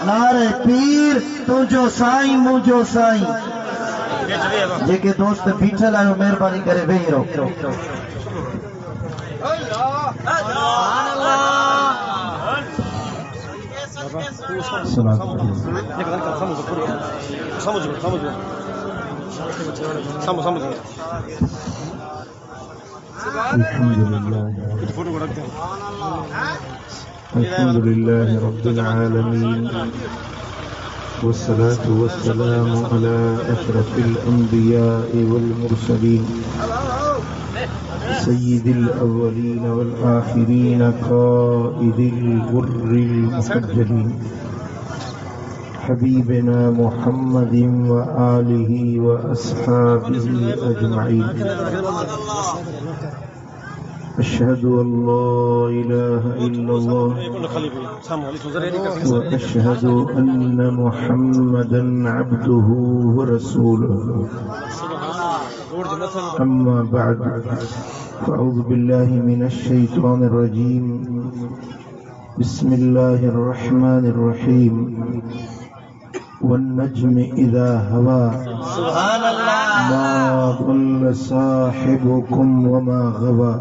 नारे पीर तुझो साईं मुझो साईं। जेके दोस्त बीठल आयो मेहरबानी करे वेही रहो। अल्हम्दुलिल्लाह रब्बिल आलमीन वस्सलातु वस्सलामु अला अशरफिल अंबिया'i वल मुरसलीन सय्यिदिल अव्वलीन वल आखिरीन क़ाइदिल गुर्रिल मुहज्जलीन हबीबिना मुहम्मदिन व आलिहि व अस्हाबिहि अजमईन। अशहदु अल्ला इलाहा इल्लल्लाह व अशहदु अन्ना मुहम्मदन अब्दुहु व रसूलुहु। अम्मा बअद फ़अऊज़ु बिल्लाहि मिनश शैतानिर रजीम। बिस्मिल्लाहिर रहमानिर रहीम। वन्नज्मि इज़ा हवा मा ضل साहिबुकुम वमा गवा।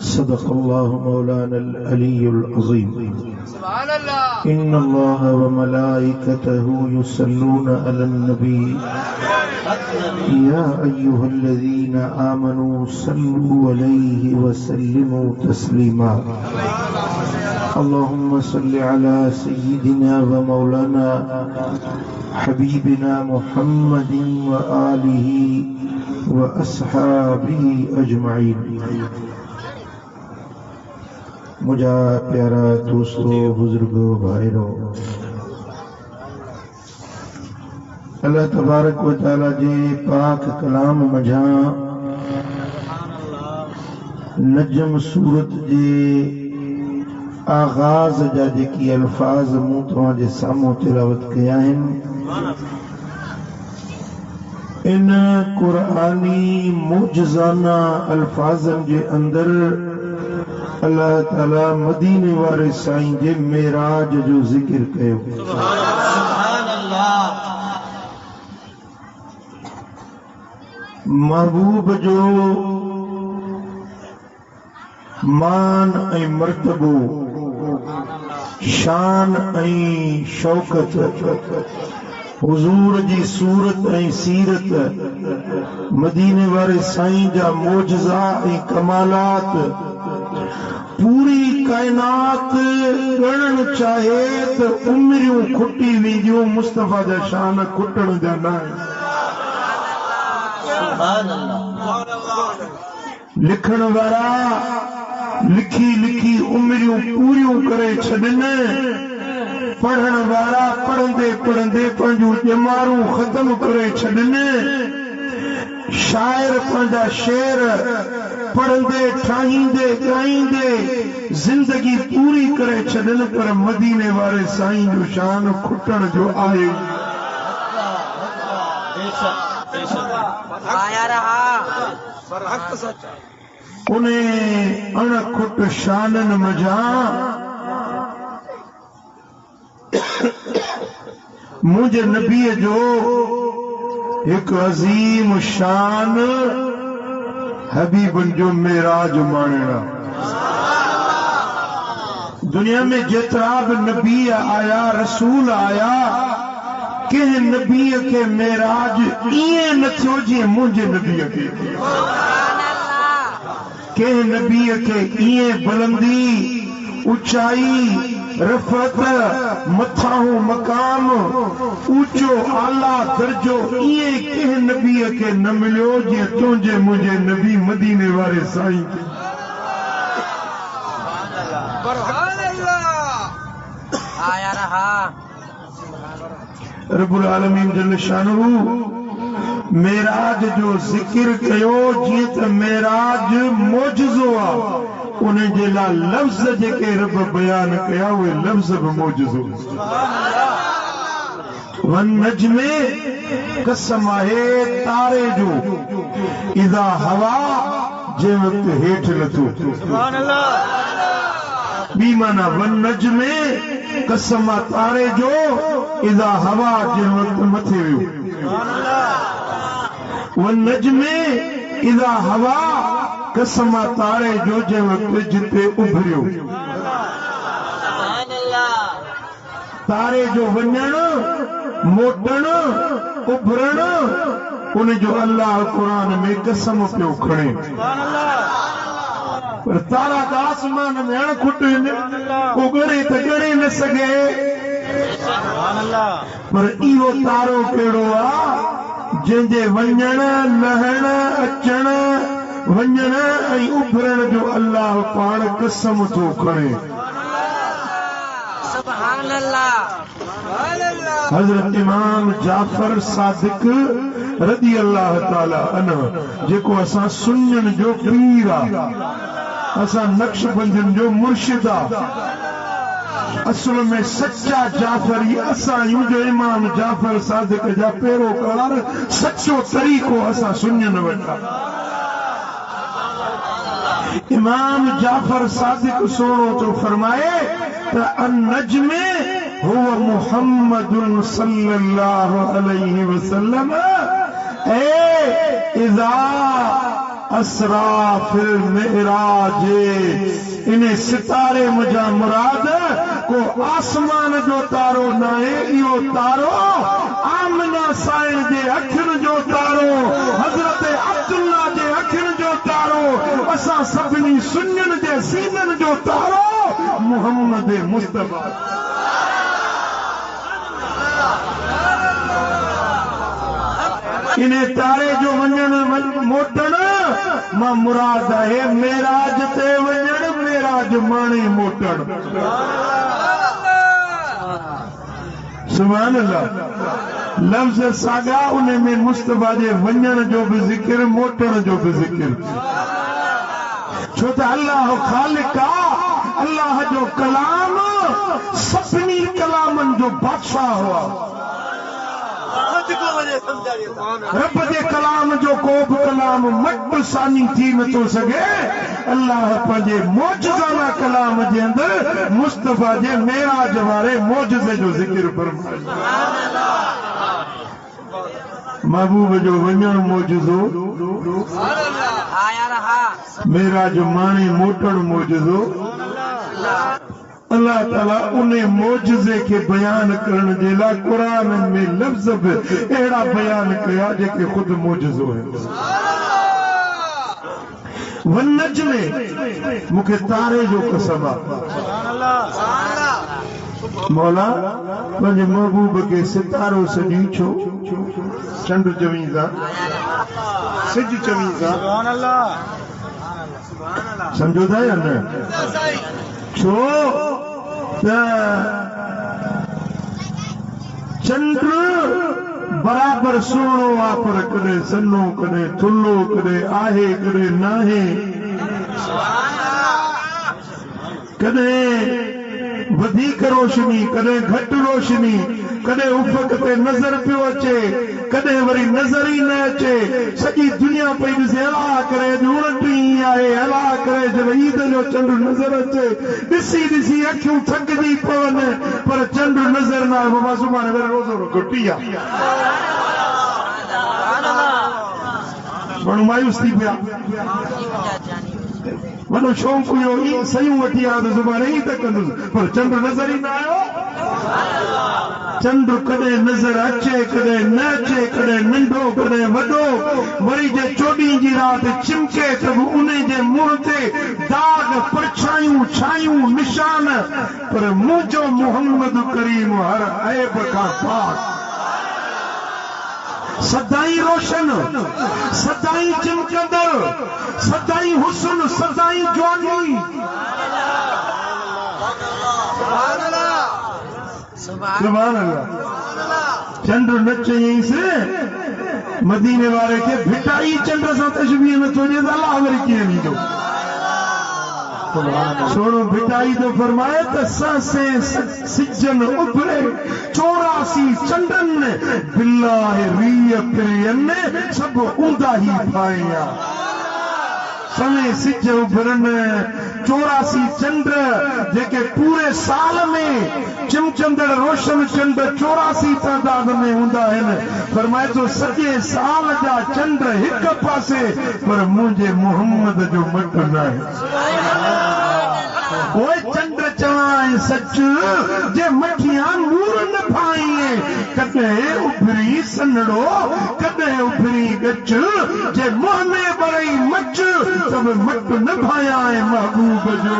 सदक़ल्लाहु मौलानल अलीयुल अज़ीम। इन्नल्लाह व मलाइकतहु युसल्लूना अलन नबी या अय्युहल्लज़ीना आमनू सल्लू अलैहि व सल्लिमू तस्लीमा। अल्लाहुम्मा सल्लि अला सय्यिदिना व मौलाना हबीबिना मुहम्मदिन व आलिहि व अस्हाबिहि अजमईन। मुझा प्यारा दोस्तों बुजुर्गों भाइयों, अल्लाह तबारक व तआला जे पाक कलाम मझा नजम सूरत जे आगाज जा जेकी अल्फाज मूं तव्हां जे साम्हूं तिलावत कया आहिनि, इन कुरानी मुजज़ाना अल्फाजन जे अंदर अल्लाह ताला मदीने वारे साईं जे मेराज जो जिक्र कयो। महबूब जो मान ऐं मर्तबो, शान ऐं शौकत, हुजूर जी सूरत ऐं सीरत, मदीने वारे साईं जा मोजज़ा ऐं कमालात पूरी कायनात ॻणण चाहे त उमरियूं खुटी वेंदियूं, मुस्तफ़ा जा शान खुटण जा न आहिनि। लिखण वारा लिखी लिखी उमरियूं पूरियूं करे छॾनि, पढ़ण वारा पढ़ंदे पढ़ंदे पंहिंजूं ॼमारूं ख़त्म करे छॾनि, शाइर पंहिंजा शेर पढ़ंदे ठाहींदे ॻाईंदे जिंदगी पूरी करे छॾनि, पर मदीने वारे साईं जो शान खुटण जो आहे। उन्हें अणखुट शानन मझा मुझे नबी जो एक अजीम शान हबीबन जो मेराज मानना। दुनिया में जेतरा भी नबी आया, रसूल आया, के नबी के मेराज इं न थियो जी मुझे नबी के नबी के इं बुलंदी ऊंचाई रफ़त मथाहू मकाम ऊंचो आला दर्जो इं के नबी के न मिलियो जी तुझे मुझे नबी मदीने वारे साईं के। रब्बुल आलमीन जल शानहू मेराज जो जिक्र कयो जी त मेराज मोजज़ो आ, उन्हें जे ला लफ्ज़ जेके रब बयान कया उहे लफ्ज़ भी मोजज़ो। वन नजमे कसम आहे तारे जो, इज़ा हवा जे वक्त हेठ लथो। बी माना वन नजमे कसम तारे जो इदा हवा जे वक्त मथे वियो व नजमे इदा हवा कसम तारे जो जे वक्त जिते उभरियो तारे जो वञण मोटण उभरण उन जो अल्लाह कुरान में कसम पियो खणे पर तारा त आसमान में अणखुट को ॻणे त ॻणे न सघे पर इहो तारो कहिड़ो आहे जंहिंजे वञण लहण अचण वञण ऐं उभरण जो अल्लाह पाण कसम थो खणे हजरत इमाम जाफर सादिक रदी अल्लाह ताला अन्हु जेको असां सुन्नियुनि जो पीर आहे असां नक्शबंदियुनि जो मुर्शिद आहे असल में सच्चा जाफरी असां आहियूं जो इमाम जाफर सादिक जा पैरोकार सच्चो तरीक़ो असां सुन्नियुनि वटि इमाम जाफर सादिक सोनो तो फरमाए अन्नजमे हुआ मुहम्मदुन सल्लल्लाहु अलैहि वसल्लम इज़ा असरा फिल मिराज इन्हें सितारे मुझा मुराद को आसमान जो तारो नाहे इहो तारो आमना साइण जे अखियुनि जो तारो हजरत अब्दुल्ला जे अखियुनि जो तारो असां सभिनी सुन्नियुनि जे सीननि जो तारो मुहम्मद मुस्तफा इन्हें तारे जो वञण मोटण मां मुराद है मेराज ते वञण मेराज माणे मोटण सुभान अल्लाह लफ्ज़ सागा उन में मुस्तफा जे वञण जो भी जिक्र मोटण जो भी जिक्र छो त अल्लाह खालिक आहे अल्लाह जो कलाम सभिनी कलामनि जो बादशाह हुआ रब जे कलाम जो को बि कलाम मटसानी थी नथो सघे अल्लाह पंहिंजे मौजज़ाना कलाम जे अंदरि मुस्तफा जे मेराज वारे मौजज़े जो ज़िक्र फरमायो महबूब जो वञण मौजज़ो मेराज माणे मोटण मौजज़ो अल्लाह ताला उन मौजज़े के बयान करण जे लाइ कुरान में लफ्ज़ बि अहिड़ा बयान कया जेके खुद मौजज़ो है वनजमे मूंखे तारे जो कसम आहे मौला पंहिंजे महबूब खे सितारो सॼी छो चंड चवींदा सिज चवींदा समझो था या न छो चंड बराबर सुहिणो आहे पर कॾहिं सन्नो कॾहिं थुल्लो कॾहिं आहे कॾहिं नाहे कॾहिं वधीक रोशनी कॾहिं घटि रोशनी कॾहिं उफ़क़ ते नज़र पियो अचे कॾहिं वरी नज़र ई न अचे सॼी दुनिया पई ॾिसे अला करे अॼु 29 आहे अला करे जब ईद जो चंड नज़र अचे ॾिसी ॾिसी अखियूं थकिजी पवनि पर चंड नज़र न आहे बाबा सुभाणे वरी रोज़ो घुटी आहे माण्हू मायूस थी पिया वॾो शौक़ु हुयो सयूं वठी आयो त सुभाणे ई त कंदुसि पर चंड नज़र ई न आयो चंड कॾहिं नज़र अचे कॾहिं न अचे कॾहिं नंढो कॾहिं वॾो वरी जे 14 जी राति चिमके त बि उन जे मुंहं ते दाग परछायूं छायूं निशान पर मुंहिंजो मुहम्मद करीम हर ऐब खां पाक सदाई रोशन सदाई चिमकंदड़ सदाई हुस्न सदाई जवानी सुभान अल्लाह चंड न चयईंसि मदीने वारे खे भिटाई चंड सां तशबीह नथो ॾिए त अलाह वरी कीअं ॾींदो सोनो भिटाई तो फरमाए त सासे सिजन उभरे 84 चंडन बिल्लाह रीय पिरियन सब ऊंदा ही पाया समय सिज उभरन 84 चंड जेके पूरे साल में चिमचंदड़ रोशन चंड 84 तादाद में हूंदा आहिनि। फरमाए थो सॼे साल जा चंड हिक पासे पर मुंहिंजे मोहम्मद जो मट न आहे। ओए चंड चवाए सच जे मठियां नूर न पाईं कॾहिं उभरी सनड़ो कॾहिं उभरी गच जे मुंह में बरई मच तब मट न भाया है महबूब जो।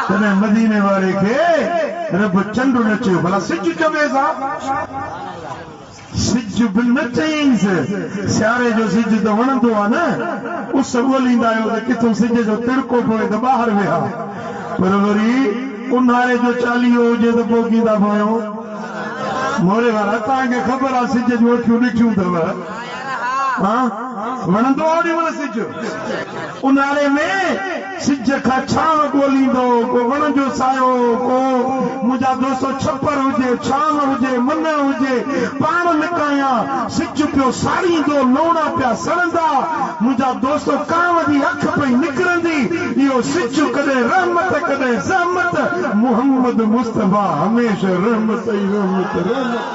तने मदीने वाले के रब चंड नचे भला सिज चवे सा सिज बिल न चईंस सियारे जो सिज तो वणंदो आहे न उस ॻोल्हींदा आहियो त किथों सिज जो तिड़को पवे त ॿाहिरि विया पर वरी उन्हारे जो चालीहो हुजे त पोइ कींदा पयो मोरे वारा तव्हांखे ख़बर आहे सिज जूं अखियूं ॾिठियूं अथव हा वणंदो आहे ओॾी महिल सिज उन्हारे में सिज खां छांव ॻोल्हींदो को वण जो सायो को मुंहिंजा दोस्त छपर हुजे छांव हुजे मन हुजे पाण निकाया सिज पियो साड़ींदो लौणा पिया सड़ंदा मुंहिंजा दोस्त कांव जी अख पई निकिरंदी इहो सिज कॾहिं रहमत कॾहिं ज़हमत मोहम्मद मुस्तफ़ा हमेशह रहमत ई रहमत रहमत।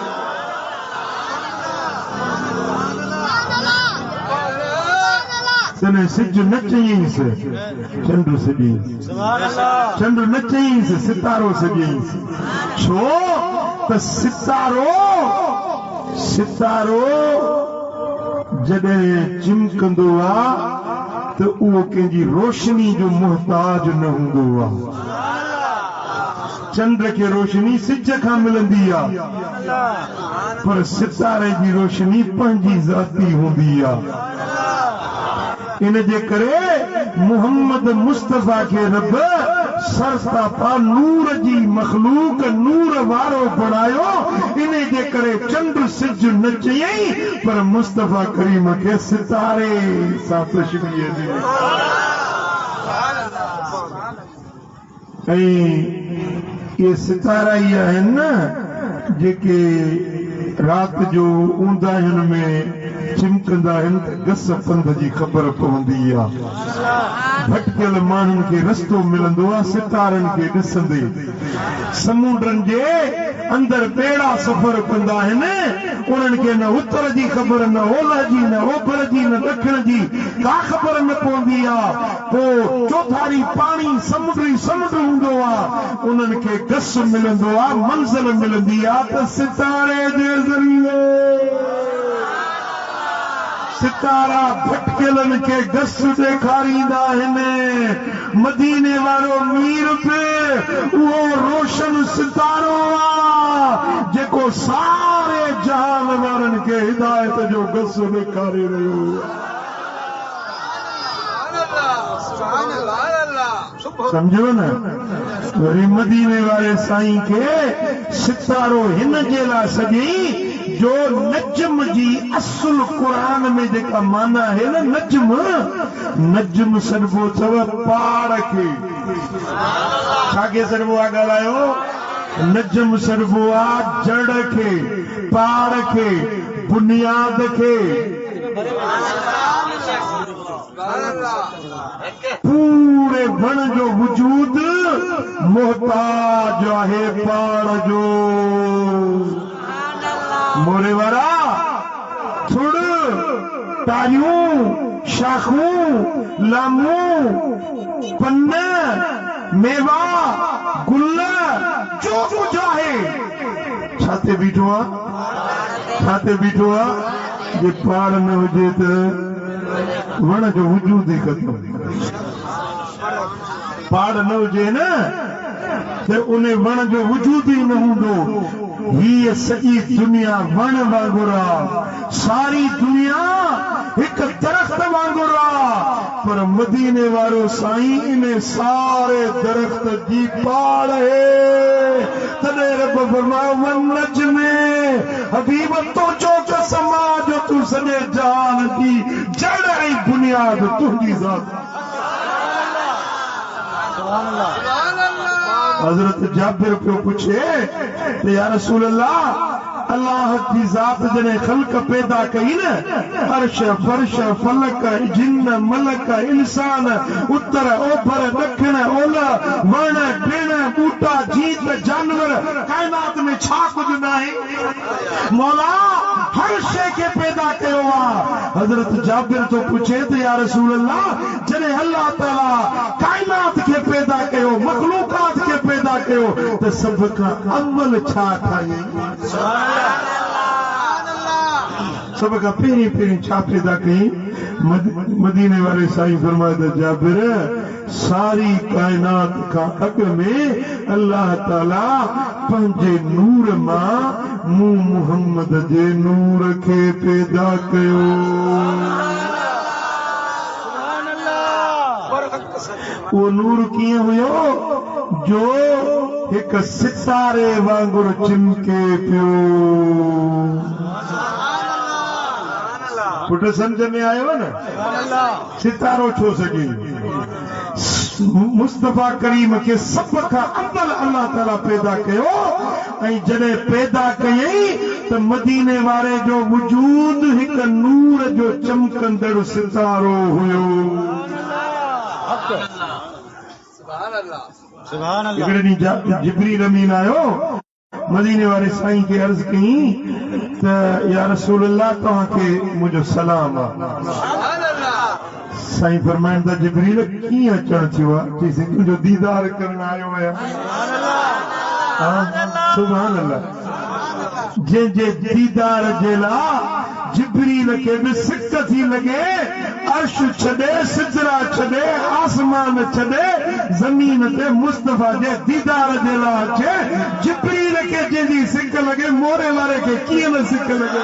तने सिज न चईंस चंड सॼींस चंड न चईंस सितारो सॼींस छो त सितारो जॾहिं चिमकंदो आहे त उहो कंहिंजी रोशनी जो मुहताज न हूंदो आहे। चंड खे रोशनी सिज खां मिलंदी आहे पर सितारे जी रोशनी पंहिंजी ज़ाती हूंदी आहे। इन जे करे मोहम्मद मुस्तफ़ा के रब सरतापा नूर जी मखलूक नूर वारो बणायो इन जे करे चंड सिज न चयई पर मुस्तफ़ा करीम के सितारे सां तशबीह ॾिनी। ये सितारा ई आहिनि न जेके राति जो ऊंदाहियुनि में चिमकंदा आहिनि त गस पंध जी ख़बर पवंदी आहे। भटकियल माण्हुनि खे रस्तो मिलंदो आहे सितारनि खे ॾिसंदे। समुंडनि जे अंदरि ॿेड़ा सफ़र कंदा आहिनि उन्हनि खे न उत्तर जी ख़बर न ओलह जी न ओभर जी न ॾखिण जी का ख़बर न पवंदी आहे। पोइ चौधारी पाणी समुंड हूंदो आहे उन्हनि खे गस मिलंदो आहे मंज़िल मिलंदी आहे त सितारे जे ज़रिए सितारा भटकियलनि खे गस ॾेखारींदा आहिनि। मदीने वारो मीर पे उहो रोशन सितारो आहे जेको सारे जहान वारनि खे हिदायत जो गस ॾेखारे रहियो आहे। समझो न वरी मदीने वाले साईं खे सितारो हिन जे लाइ सॼई जो नजम जी असुल कुरान में जेका माना है न नजम सॾिबो अथव पहाड़ खे छाखे सॾिबो आहे ॻाल्हायो नजम सॾिबो आहे जड़ खे पहाड़ खे बुनियाद खे पूरे वण जो वजूद मोहताज आहे पहाड़ जो। मोरे वारा थुड़ तारियूं शाखूं लामूं पन्न मेवा गुल जो कुछ आहे छाते बीठो आहे जे पहाड़ न हुजे त वण जो वजूद ई ख़तम। पहाड़ न हुजे न त उन वण जो वजूद ई न हूंदो। ही सॼी दुनिया वण वांगुरु आहे सारी दुनिया हिकु दरख़्त वांगुरु आहे पर मदीने वारो साईं इन सारे दरख़्त जी पाड़ है। तॾहिं रब फरमायो वनज में हबीब तो जो समाज तूं सॼे जहान जी जड़ ऐं बुनियाद तुंहिंजी ज़ात। हज़रत जाबिर पियो पुछे त या रसूल अल्लाह अल्लाह की ज़ात जने खल्क पैदा कई न, अर्श फर्श फलक जिन्न मलक इंसान उत्तर ओभर दखिण ओलह वण टिण बूटा जीत जानवर कायनात में छा कुछ नाहे मौला हर शे के पैदा कयो आहे। हजरत जाबिर तो पूछे त या रसूल अल्लाह जने अल्लाह ताला कायनात के पैदा कयो मखलूकात के पैदा कयो त सब का अव्वल छा ठाई सब का पहिरीं पहिरीं छा पैदा कई मदीने वाले साईं फरमाए त जाबिर सारी कायनात का अग में अल्लाह ताला पंहिंजे नूर मां मूं मुहम्मद जे नूर के पैदा कयो। वो नूर कीअं हुयो जो एक सितारे वांगुरु चिमके पियो। पुट समझ में आयो न सितारो छो सके मुस्तफा करीम के सब का अव्वल अल्लाह ताला पैदा कयो ऐं जॾहिं पैदा कयई त मदीने वारे जो वजूद हिक नूर जो चमकंदड़ सितारो हुयो। हिकिड़े ॾींहुं जिब्रील अमीन आयो मदीने वाले साईं के अर्ज कई त या रसूल अल्लाह तव्हांखे मुंहिंजो सलाम आहे। साईं फरमाइनि था जिब्रील कीअं अचणु थियो आहे चईं तुंहिंजो दीदार करण आयो आहियां। सुभान अल्लाह जंहिंजे दीदार जे लाइ जिब्रील खे बि सिक थी लॻे अर्श छॾे सिजरा छॾे आसमान छॾे ज़मीन ते मुस्तफा जे दीदार जे लाइ अचे। जिब्रील खे जंहिंजी सिक लॻे मोरे वारे खे कीअं न सिक लॻे।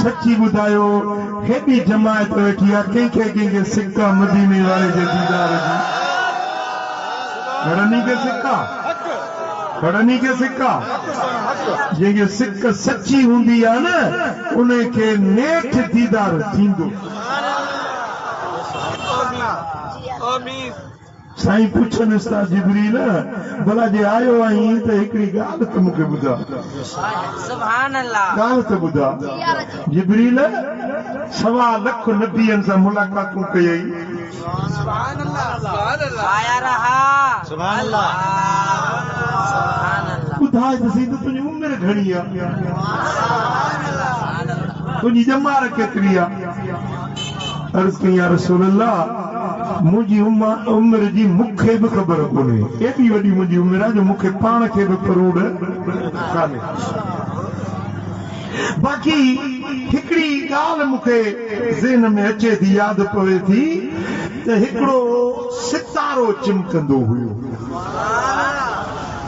सची ॿुधायो हेॾी जमायत वेठी आहे कंहिंखे कंहिंखे सिक मदीने वारे जे दीदार जी घणनि खे सिका घणनि खे सिका जंहिंखे सिक सची हूंदी आहे न उनखे नेठ दीदार थींदो। साईं पुछनिस था जिब्रील भला जे आयो आहीं त हिकिड़ी ॻाल्हि त मूंखे ॿुधा ॻाल्हि त ॿुधा। जिब्रील 1.25 लाख नबियनि सां मुलाक़ातूं कयई। ॿुधाए त सही त तुंहिंजी उमिरि घणी आहे तुंहिंजी ॼमार केतिरी आहे। अर्ज़ कई या रसूल अल्लाह मुंहिंजी उमिरि जी मूंखे बि ख़बर कोन्हे एॾी वॾी मुंहिंजी उमिरि आहे जो मूंखे पाण खे बि फरूड कान्हे। बाक़ी हिकिड़ी ॻाल्हि मूंखे ज़हन में अचे थी यादि पवे थी त हिकिड़ो सितारो चिमकंदो हुयो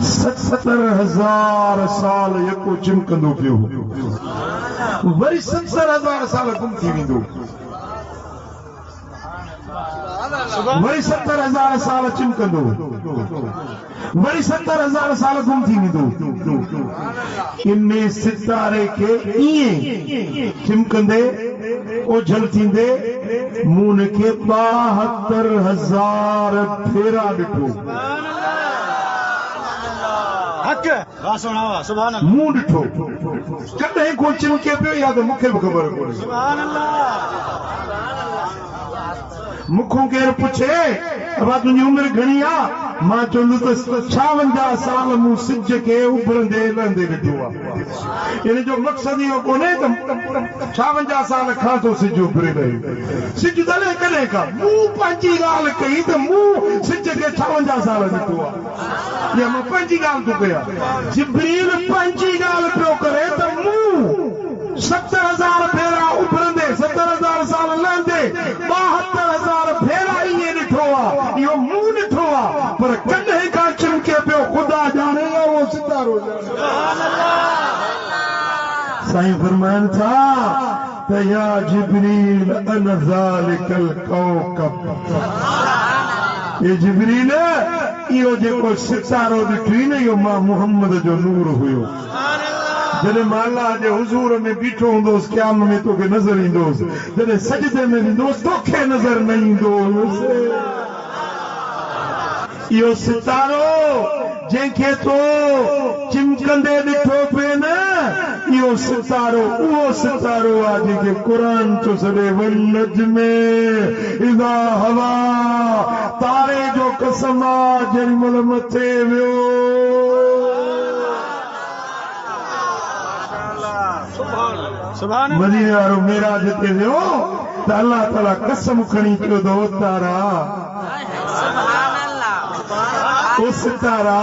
70,000 साल यको चिमकंदो पियो वरी 70,000 साल गुम थी वेंदो वरी 70,000 साल चिमकंदो वरी 70,000 साल गुम थी वेंदो। इन सितारे खे ईअं चिमकंदे ओझल थींदे मूं खे 72,000 फेरा ॾिठो। मूं ॾिठो कॾहिं को चिमके पियो या त मूंखे बि ख़बर कोन्हे। मूंखों केरु पुछे अबा तुंहिंजी उमिरि घणी आहे मां चवंदुसि त 56 साल मूं सिज खे उभरंदे लहंदे ॾिठो आहे। इन जो मक़सदु इहो कोन्हे त 56 साल खां थो सिज उभरे रहे सिज तॾहिं कॾहिं खां मूं पंहिंजी ॻाल्हि कई त मूं सिज खे 56 साल ॾिठो आहे या मां पंहिंजी ॻाल्हि थो कयां। जिब्रील पंहिंजी ॻाल्हि पियो करे त मूं 70,000 फेरा उभरंदे 70,000 साल लहंदे 72,000 फेरा ईअं ॾिठो आहे इहो मूं ॾिठो आहे पर कॾहिं खां चिमके पियो ख़ुदा ॼाणे उहो सितारो साईं फरमाइनि था त या जिब्रील अन ज़ालिकल कौकब ए जिब्रील इहो जेको सितारो ॾिठई न इहो मां मुहम्मद जो नूर हुयो। जॾहिं मां अल्लाह जे हुज़ूर में बीठो हूंदोसि क़याम में तोखे नज़र ईंदोसि जॾहिं सजदे में वेंदोसि तोखे नज़र न ईंदोसि। इहो सितारो जंहिंखे तो चिमकंदे ॾिठो पिए न, इहो सितारो उहो सितारो आहे जंहिंखे क़ुरान चो सॾे वनजमे इज़ा हवा, तारे जो कसम आहे जेॾी महिल मथे वियो। मदीने वारो मेराज ते वियो त अल्लाह ताला कसम खणी चयो त ओ तारा, ओ सितारा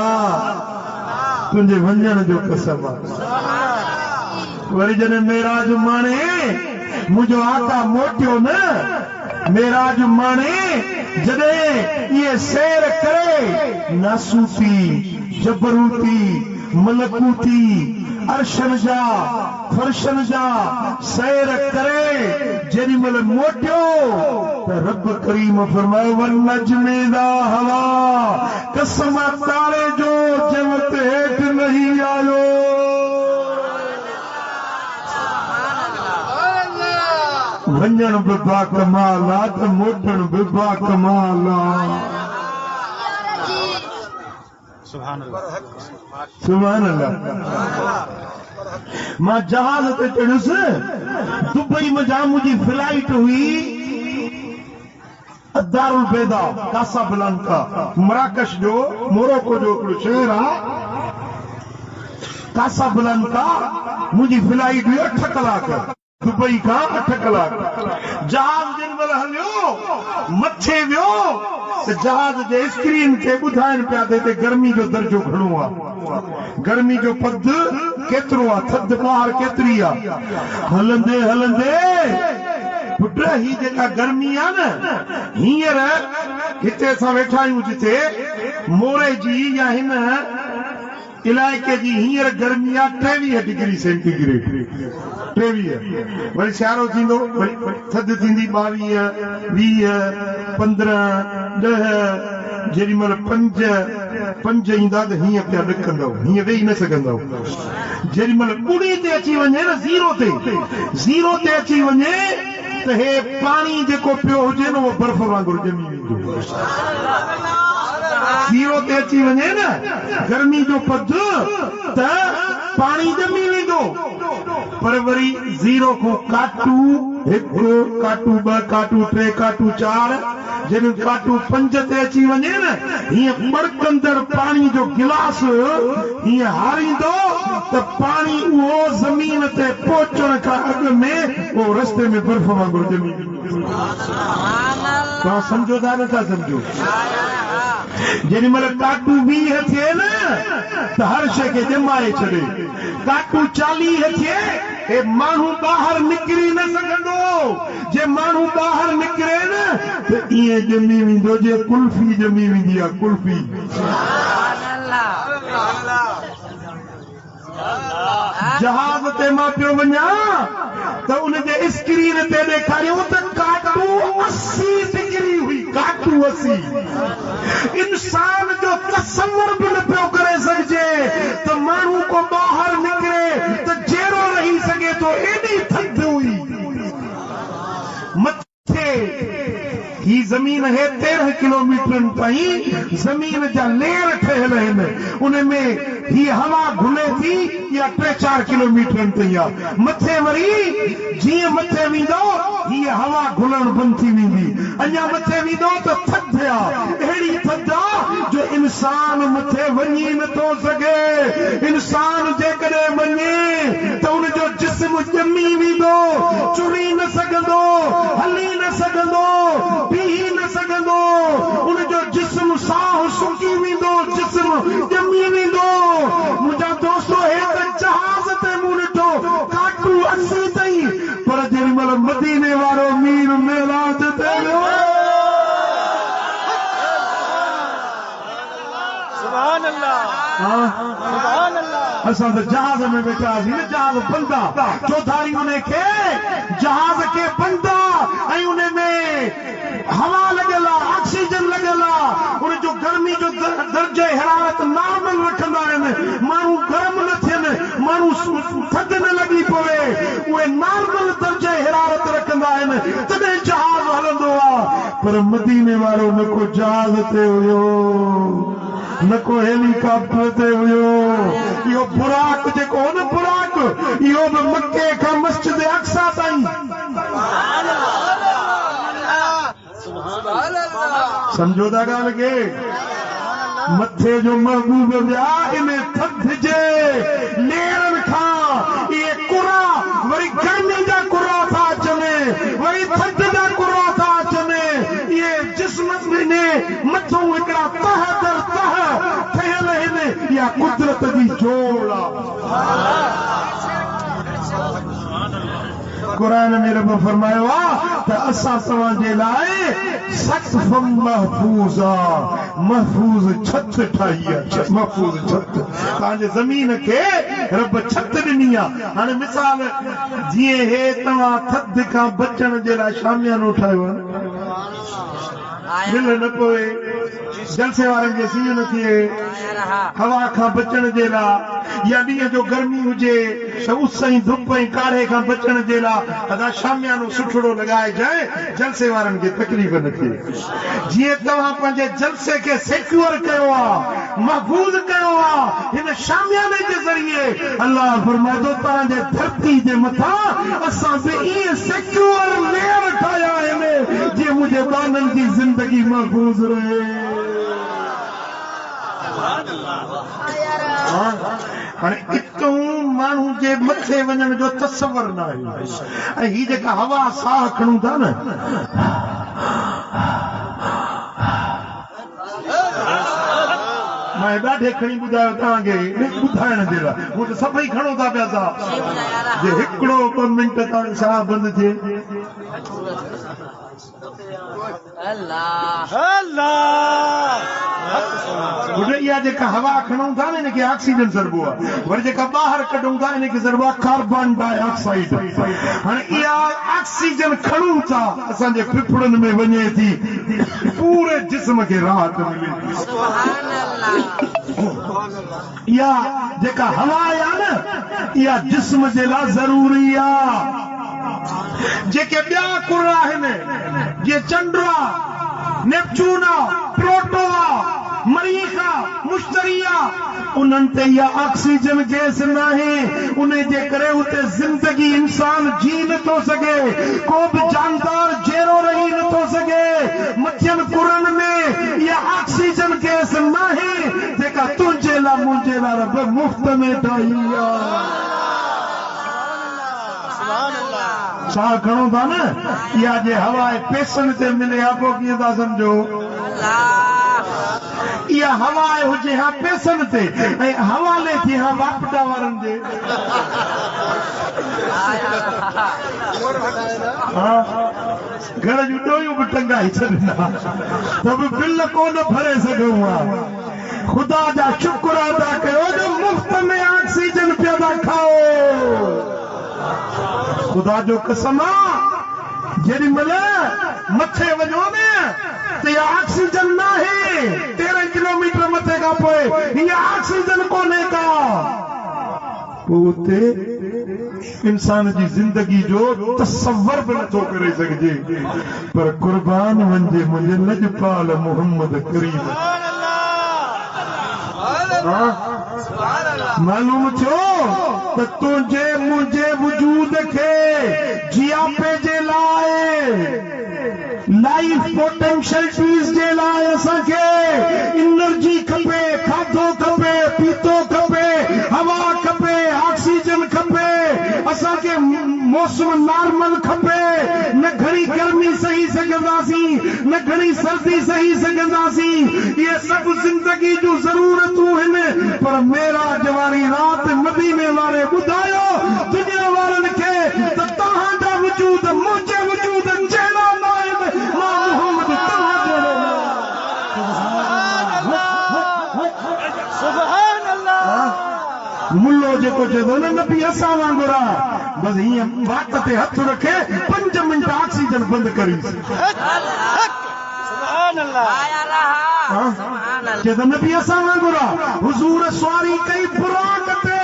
तुंहिंजे वञण जो कसम आहे। वरी जॾहिं मेराज माणे मुंहिंजो आका मोटियो न, मेराज माणे जॾहिं इहे सैर करे नासूती जबरूती मलकूती अर्शन जा फर्शन जा सैर करे जेॾी महिल मोटियो त रब करीम फरमायो वनजमे दा हवा, कसम तारे जो जंहिं ते हेठि नहीं आयो। वञण बि बा कमाल आहे त मोटण बि बा कमाल आहे। सुभान अल्लाह। मां जहाज ते चढ़ुसि, दुबई में जा मुंहिंजी फ्लाइट हुई दारुल बैदा कासाब्लांका, मराकश जो मोरक्को जो हिकिड़ो शहर आहे कासाब्लांका। मुंहिंजी फ्लाइट हुई 8 कलाक, दुबई खां 8 कलाक। जहाज जिन महिल हलियो मथे वियो त जहाज जे स्क्रीन खे ॿुधाइनि पिया त हिते गर्मी जो दर्जो घणो आहे, गर्मी जो पद केतिरो आहे, थधि ॿाहिरि केतिरी आहे। हलंदे हलंदे पुट ही जेका गर्मी आहे न, हींअर हिते असां वेठा आहियूं जिते मोरे जी या हिन इलाइक़े जी हींअर गर्मी आहे 23 डिग्री सेंटीग्रेड, 23। वरी सियारो थींदो, वरी थधि थींदी 22, 20, 15, 10। जेॾी महिल 5 ईंदा त हीअं पिया ॾकंदव, हीअं वेही न सघंदव। जेॾी महिल 20 ते अची वञे न, 0 ते अची वञे त हे पाणी जेको पियो हुजे न उहो बर्फ़ वांगुरु ॼमी वेंदो। 0 ते अची वञे न गर्मी जो पद त पाणी ॼमी वेंदो। पर वरी 0 खां काटू 1, काटू 2, काटू 3, काटू 4, जॾहिं काटू 5 ते अची वञे न, हीअं बड़कंदड़ पाणी जो गिलास हीअं हारींदो त पाणी उहो ज़मीन ते पहुचण खां अॻु में उहो रस्ते में बर्फ़ वांगुरु ॼमी वेंदो। तव्हां सम्झो था नथा सम्झो? जेॾी महिल काटू 20 थिए न त हर शइ खे ॼमाए छॾे। काटू 40 थिए, हे माण्हू ॿाहिरि निकिरी न सघंदो। जे माण्हू ॿाहिरि निकिरे न त ईअं ॼमी वेंदो जे कुल्फी ॼमी वेंदी आहे, कुल्फी। जहाज ते मां पियो वञा त उनजे स्क्रीन ते ॾेखारियो त काटू 80 डिग्री हुई, काटू 80। इंसान जो तसव्वुर बि न पियो करे सघिजे त माण्हू को ॿाहिरि निकिरे त जहिड़ो रही सघे थो, एॾी थधि हुई। मथे ही ज़मीन है 13 किलोमीटर ताईं ज़मीन जा लेयर ठहियल आहिनि, उन में ही हवा घुले थी या 3-4 किलोमीटर ताईं आहे। मथे वरी जीअं मथे वेंदो हीअ हवा घुलण बंदि थी वेंदी, अञा मथे वेंदो त थधि आहे, अहिड़ी थधि आहे जो इंसान मथे वञी नथो सघे। इंसान जेकॾहिं वञे त उनजो जिस्म ॼमी वेंदो, चुरी न सघंदो, हली न सघंदो, बीही न सघंदो, उनजो जिस्म साह सुकी वेंदो, जिस्म ॼमी वेंदो। मुंहिंजा दोस्तो हे त जहाज ते मूं ॾिठो काटू 80 ताईं, पर जेॾी महिल मदीने वारो मीर मेराज ते वियो, सुभान अल्लाह, असां त जहाज में वेठा हुआसीं न, जहाज बंदा चौधारी उनखे जहाज खे बंदा ऐं उन में हवा लॻियल आहे, ऑक्सीजन लॻियल आहे। उनजो गर्मी जो दर्जे हरारत नॉर्मल रखंदा आहिनि, माण्हू गरम न थियनि, माण्हू थधि न लॻी पवे, उहे नॉर्मल दर्जे हरारत रखंदा आहिनि, तॾहिं जहाज हलंदो आहे। पर मदीने वारो न को जहाज ते हुयो न को हेलीकॉप्टर ते हुयो इहो बुराक जेको हो न बुराक इहो बि मके खां मस्जिद अक्सा ताईं समझो था ॻाल्हि खे मथे जो महबूब विया इन थधि जे नेरनि खां इहे कुरा वरी गर्मी जा कुरा था अचनि वरी थधि जा कुरा था अचनि इहे जिस्म में मथो हिकिड़ा तह दर तह ठहियल आहिनि इहा कुदरत जी जोड़ आहे कुरान में रब फरमायो आहे त असां तव्हांजे लाइ सक़्फ़ महफूज़ आहे महफूज़ छत ठाही आहे महफूज़ छत तव्हांजे ज़मीन खे रब छत ॾिनी आहे हाणे मिसाल जीअं हे तव्हां थधि खां बचण जे लाइ शामियानो ठाहियो आहे दिल न पोए जलसे वारनि खे सीउ न थिए हवा खां बचण जे लाइ या ॾींहं जो गर्मी हुजे त उस ऐं धुप ऐं काढ़े खां बचण जे लाइ असां शामियानो सुठड़ो लॻाइजांइ जलसे वारनि खे तकलीफ़ न थिए जीअं तव्हां पंहिंजे जलसे खे सिक्योर कयो आहे महफूज़ कयो आहे हिन शामियाने जे ज़रिए अल्लाह फरमाए थो तव्हांजे धरती जे मथां असां बि ईअं सिक्योर लेयर ठाहिया आहिनि जीअं मुंहिंजे ॿारनि जी ज़िंदगी महफूज़ रहे हाणे इतों माण्हू जे मथे वञण जो तसवर न आहे ऐं ही जेका हवा साह खणूं था न मैं ॾाढे खणी ॿुधायो तव्हांखे ॿुधाइण जे लाइ हू त सभई खणो था पिया साह जे हिकिड़ो ॿ मिंट तव्हां साह बंदि थिए इहा जेका हवा खणूं था न हिनखे ऑक्सीजन सरबो आहे वरी जेका ॿाहिरि कढूं था हिनखे सरबो आहे कार्बन डाइऑक्साइड हाणे इहा ऑक्सीजन खणूं था असांजे फिफड़नि में वञे थी पूरे जिस्म खे राहत मिले थी इहा जेका हवा आहे न इहा जिस्म जे लाइ ज़रूरी आहे जेके ॿिया कुर आहिनि जीअं चंड आहे नेपच्यून आहे प्लूटो आहे मरीख़ आहे मुश्तरी आहे उन्हनि ते इहा ऑक्सीजन गैस न आहे उन जे करे उते ज़िंदगी इंसान जी नथो सघे को बि जानदार जहिड़ो रही नथो सघे मथियनि कुरनि में इहा ऑक्सीजन गैस न आहे जेका तुंहिंजे लाइ मुंहिंजे लाइ रब मुफ़्त में ठाही आहे साह खणो था न इहा जे हवा पेसनि ते मिले हा पोइ कीअं था सम्झो इहा हवा हुजे हा पेसनि ते ऐं हवाले थी हा वापटा वारनि जे घर जूं ॾोयूं बि टंगाए छॾींदा त बि बिल कोन भरे सघूं हा ख़ुदा जा शुक्र अदा कयो जो मुफ़्त में ऑक्सीजन पिया था खाओ ख़ुदा जो कसम आहे जेॾी महिल मथे वञो न त इहा ऑक्सीजन न आहे 13 किलोमीटर मथे खां पोइ हीअ ऑक्सीजन कोन्हे का पोइ उते इंसान जी ज़िंदगी जो तसव्वुर बि नथो करे सघिजे पर क़ुर्बान वञिजे मुंहिंजे लजपाल मोहम्मद करीम मालूम थियो त तुंहिंजे मुंहिंजे वजूद खे जियापे जे लाइ लाइफ पोटेंशियलिटीज़ जे लाइ असांखे एनर्जी खपे खाधो खपे पीतो खपे हवा खपे ऑक्सीजन खपे असांखे मौसम नॉर्मल खपे न घणी गर्मी सही सघंदासीं न घणी सर्दी सही सघंदासीं इहे सभु ज़िंदगी जूं ज़रूरतूं आहिनि पर मेराज वारी राति मदीने वारे ॿुधायो दुनिया वारनि खे त तव्हांजा वजूद मुंहिंजे वजूद जहिड़ा न आहिनि मां मोहम्मद तव्हां जहिड़ो सुभान अल्लाह मुल्लो जेको चए थो न नबी असां वांगुरु आहे बसि हीअं वात ते हथ रखे 5 मिंट ऑक्सीजन बंदि करी चए थो नबी असां वांगुरु आहे हुज़ूर सवारी कई बुराक ते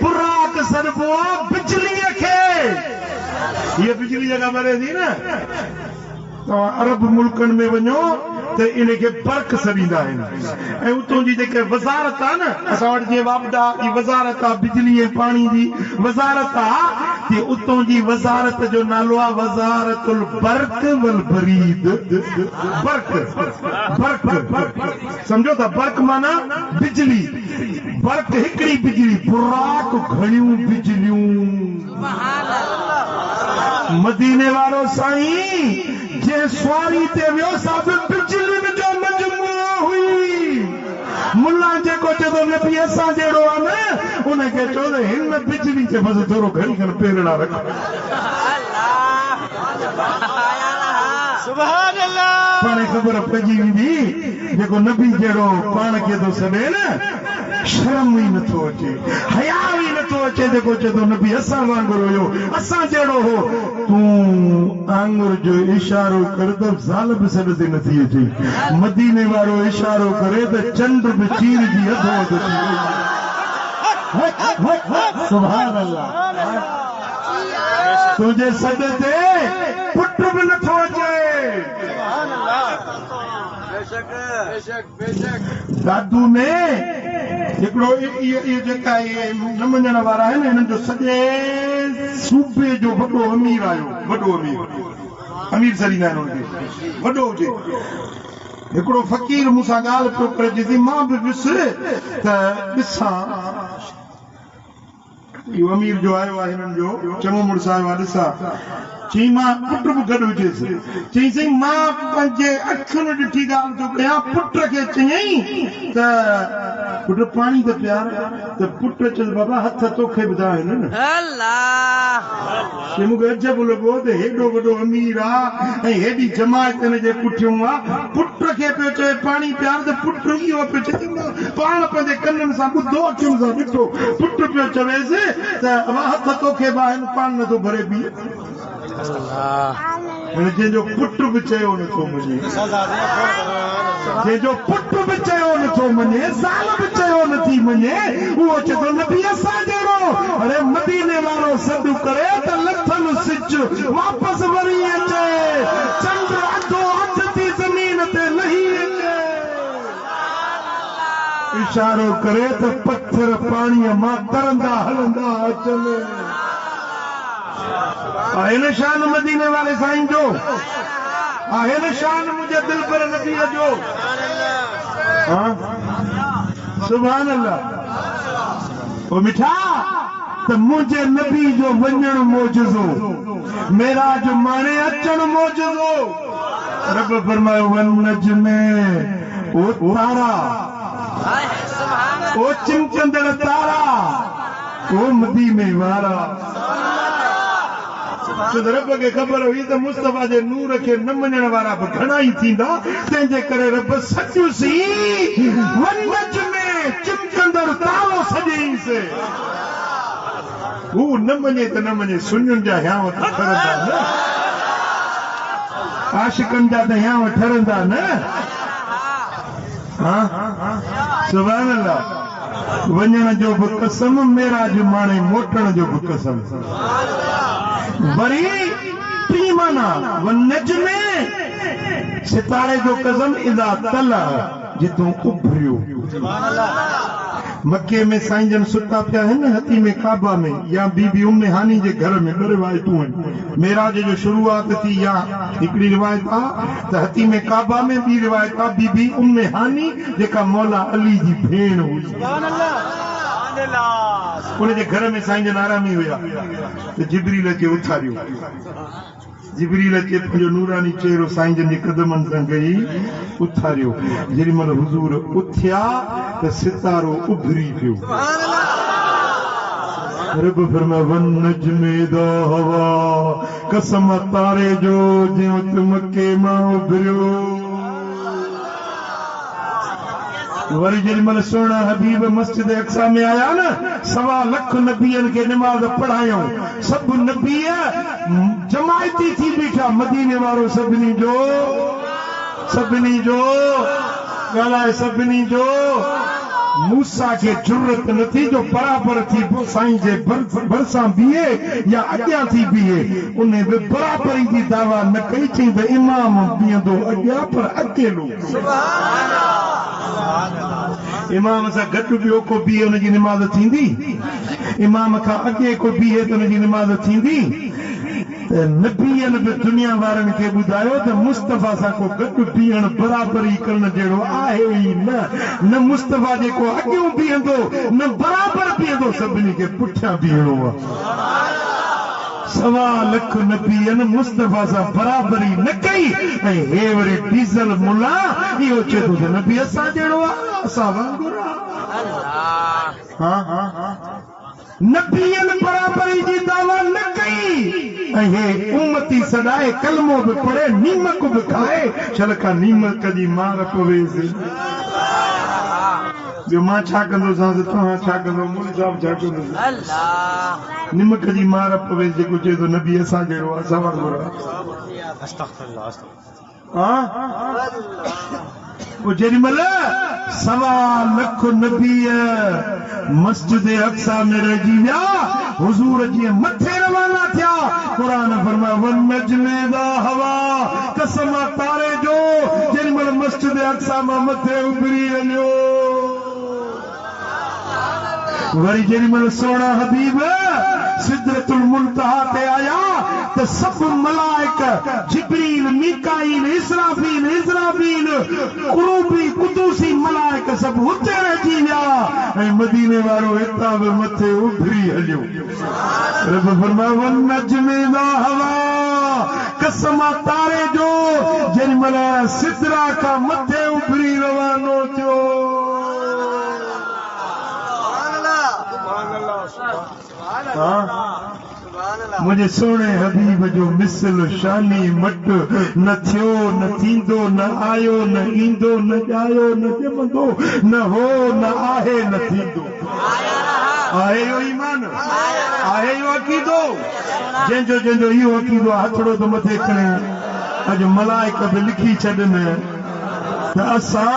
बुराक सरबो आहे बिजलीअ खे हीअ बिजली जेका मरे थी न तव्हां अरब मुल्कनि में वञो त इनखे बर्क सॾींदा आहिनि ऐं उतां जी जेके वज़ारत आहे न असां वटि जीअं वापडा जी वज़ारत आहे बिजली ऐं पाणी जी वज़ारत आहे तीअं उतां जी वज़ारत जो नालो आहे वज़ारतुल बर्क वल बरीद बर्क बर्क सम्झो था बर्क माना बिजली बर्क हिकिड़ी बिजली बुराक घणियूं बिजलियूं मदीने वारो साईं जे सवारी ते वियो साब बिजली जो मजमूओ हुई मुल्ला जेको चवंदो नबी असां जहिड़ो आहे न उनखे चवंदो हिन बिजली जे बसि थोरो घणी खनि पेरड़ा रख पाण ख़बर पइजी वेंदी जेको नबी जहिड़ो पाण खे थो सॾे न शर्म ई नथो अचे हया ई नथो अचे जेको चए थो नबी असां वांगुरु हुयो असां जहिड़ो हो तूं आंगुर जो इशारो कर त ज़ाल बि सॾ ते नथी अचे मदीने वारो इशारो करे त चंड बि चीर जी अधो अधु थी वई सुभान अल्लाह तुंहिंजे सॾ ते पुट बि नथो अचे दादू ने हिकिड़ो इहे जेका न मञण वारा आहिनि हिननि जो सॼे सूबे जो वॾो अमीर आयो वॾो अमीर सॾींदा आहिनि हुनखे वॾो हुजे हिकिड़ो फ़क़ीर मूंसां ॻाल्हि पियो करे चई मां बि ॾिस त ॾिसां इहो अमीर जो आयो आहे हिननि जो चङो मुड़ुसु आयो आहे ॾिसां चई मां पुट बि गॾु हुजेसि चई साईं मां पंहिंजे अखियुनि ॾिठी ॻाल्हि थो कयां पुट खे चयई त पुट पाणी त प्यार त पुट चयो बाबा हथ तोखे बि था आहिनि न मूंखे अजब लॻो त हेॾो वॾो अमीर आहे ऐं हेॾी जमायत हिनजे पुठियूं आहे पुट खे पियो चए पाणी प्यार त पुट इहो पियो चए पाण पंहिंजे कननि सां ॿुधो अखियुनि सां ॾिठो पुट पियो चवेसि त हथ तोखे बि आहिनि पाण नथो भरे बि जंहिंजो पुट बि चयो नथो मञे जंहिंजो पुट बि चयो नथो मञे ज़ाल बि चयो नथी मञे उहो चए थो नबी असां जहिड़ो अरे मदीने वारो सॾु करे त लथल सिज वापसि वरी अचे चंड अधो अधु थी ज़मीन ते लही अचे इशारो करे त पत्थर पाणीअ मां तरंदा हलंदा अचनि आहे न शान मदीने वाले साईं जो आहे न शान मुंहिंजे दिल पर नबी जो सुभान अल्लाह ओ मिठा त मुंहिंजे नबी जो वञण मोजज़ो मेराज माणे अचण मोजज़ो रब फरमायो वन नजमे ओ तारा ओ चिमचंदड़ तारा ओ मदीने वारा रब खे ख़बर हुई त मुस्तफ़ा जे नूर खे न मञण वारा बि घणा ई थींदा तंहिंजे करे रब सचुसी वनज में चिमचंदड़ तारो सॼईंसि हू न मञे त न मञे सुञुनि जा हियांव ठरंदा न आशिकनि जा त हियांव ठरंदा न सुभान अल्लाह वञण जो बि कसम मेराज माणे मोटण जो बि कसम वरी टी माना वनज में सितारे जो कसम इदा तला जितों उभरियो मक्के में साईं जन सुता पिया आहिनि हती में काबा में या बीबी उम्मे हानी जे घर में ॿ रिवायतूं आहिनि मेराज जो शुरूआत थी या हिकिड़ी रिवायत आहे त हती में काबा में ॿी रिवायत आहे बीबी उम्मे हानी जेका मौला अली जी भेण हुई उनजे घर में साईं जन आरामी हुया त जिबरील अचे उथारियो जिबरील अचे पंहिंजो नूरानी चेहरो साईं जन जे कदमनि सां गई उथारियो जेॾी महिल हुज़ूर उथिया त सितारो उभरी पियो रब फरमाए वन नजमे दा हवा कसम तारे जो जियो तुम के मां उभरियो वरी जेॾी महिल सुहिणा हबीब मस्जिद अक्सा में आया न 1.25 लाख नबियनि खे निमाज़ पढ़ायूं सभु नबी जमायती थी बीठा मदीने वारो सभिनी जो ॻाल्हाए सभिनी जो मूसा के जुर्रत न थी जो बराबर थी साईं जे भरसां बीहे या अॻियां थी बीहे उन्हें बि बराबरी जी दावा न कई थी त इमाम बीहंदो अॻियां पर अकेलो इमाम सां गॾु ॿियो को बीहे हुनजी निमाज़ थींदी इमाम खां अॻे को बीहे त हुनजी निमाज़ थींदी नबीअनि बि दुनिया वारनि खे ॿुधायो त मुस्तफ़ा सां को गॾु बीहण बराबरी करण जहिड़ो आहे ई न मुस्तफ़ा जेको अॻियों बीहंदो न बराबर बीहंदो सभिनी खे पुठियां बीहणो आहे 1.25 लख नबीअनि मुस्तफ़ा सां बराबरी न कई ऐं हे वरी डीज़ल मुला इहो चए थो त नबी असां जहिड़ो आहे असां वांगुरु नबीअनि बराबरी जी दावा न कई ऐं हे उम्मती सदाए कलमो बि पढ़े नीमक बि खाए छल खां नीमक जी मार पवेसि ॿियो मां छा कंदोसां तव्हां छा कंदो मुंहिंजे साहिब छा कंदो निमक जी मार पवेसि जेको चए थो नबी असां जहिड़ो आहे असां वांगुरु पोइ जेॾी महिल 1.25 लख नबीअ मस्जिद अक्सा में रहिजी विया हुज़ूर जीअं मथे रवाना थिया क़ुरान फरमायो वन नजमे दा हवा कसम तारे जो जेॾी महिल मस्जिद अक्सा मां मथे उभरी वञो वरी जेॾी महिल सोना हबीब सिदरतुल मुंतहा ते आया त सब मलाइक जिब्रील मीकाईल इसराफील कुरूबी कुदूसी मलाइक सब हुते रहिजी विया ऐं मदीने वारो हितां बि मथे उभरी हलियो रब फरमायो वन नजमे दा हवा कसम तारे जो जेॾी महिल सिदरा खां मथे उभरी रवानो थियो मुझे सोने हबीब जो मिसल शानी मट न थियो न थींदो न आयो न ईंदो न जायो न जमंदो न हो न आहे न थींदो आहे यो ईमान आहे यो अक़ीदो जंहिंजो जंहिंजो इहो अक़ीदो हथड़ो तो मथे खणे अॼु मलाइक बि लिखी छॾनि त असां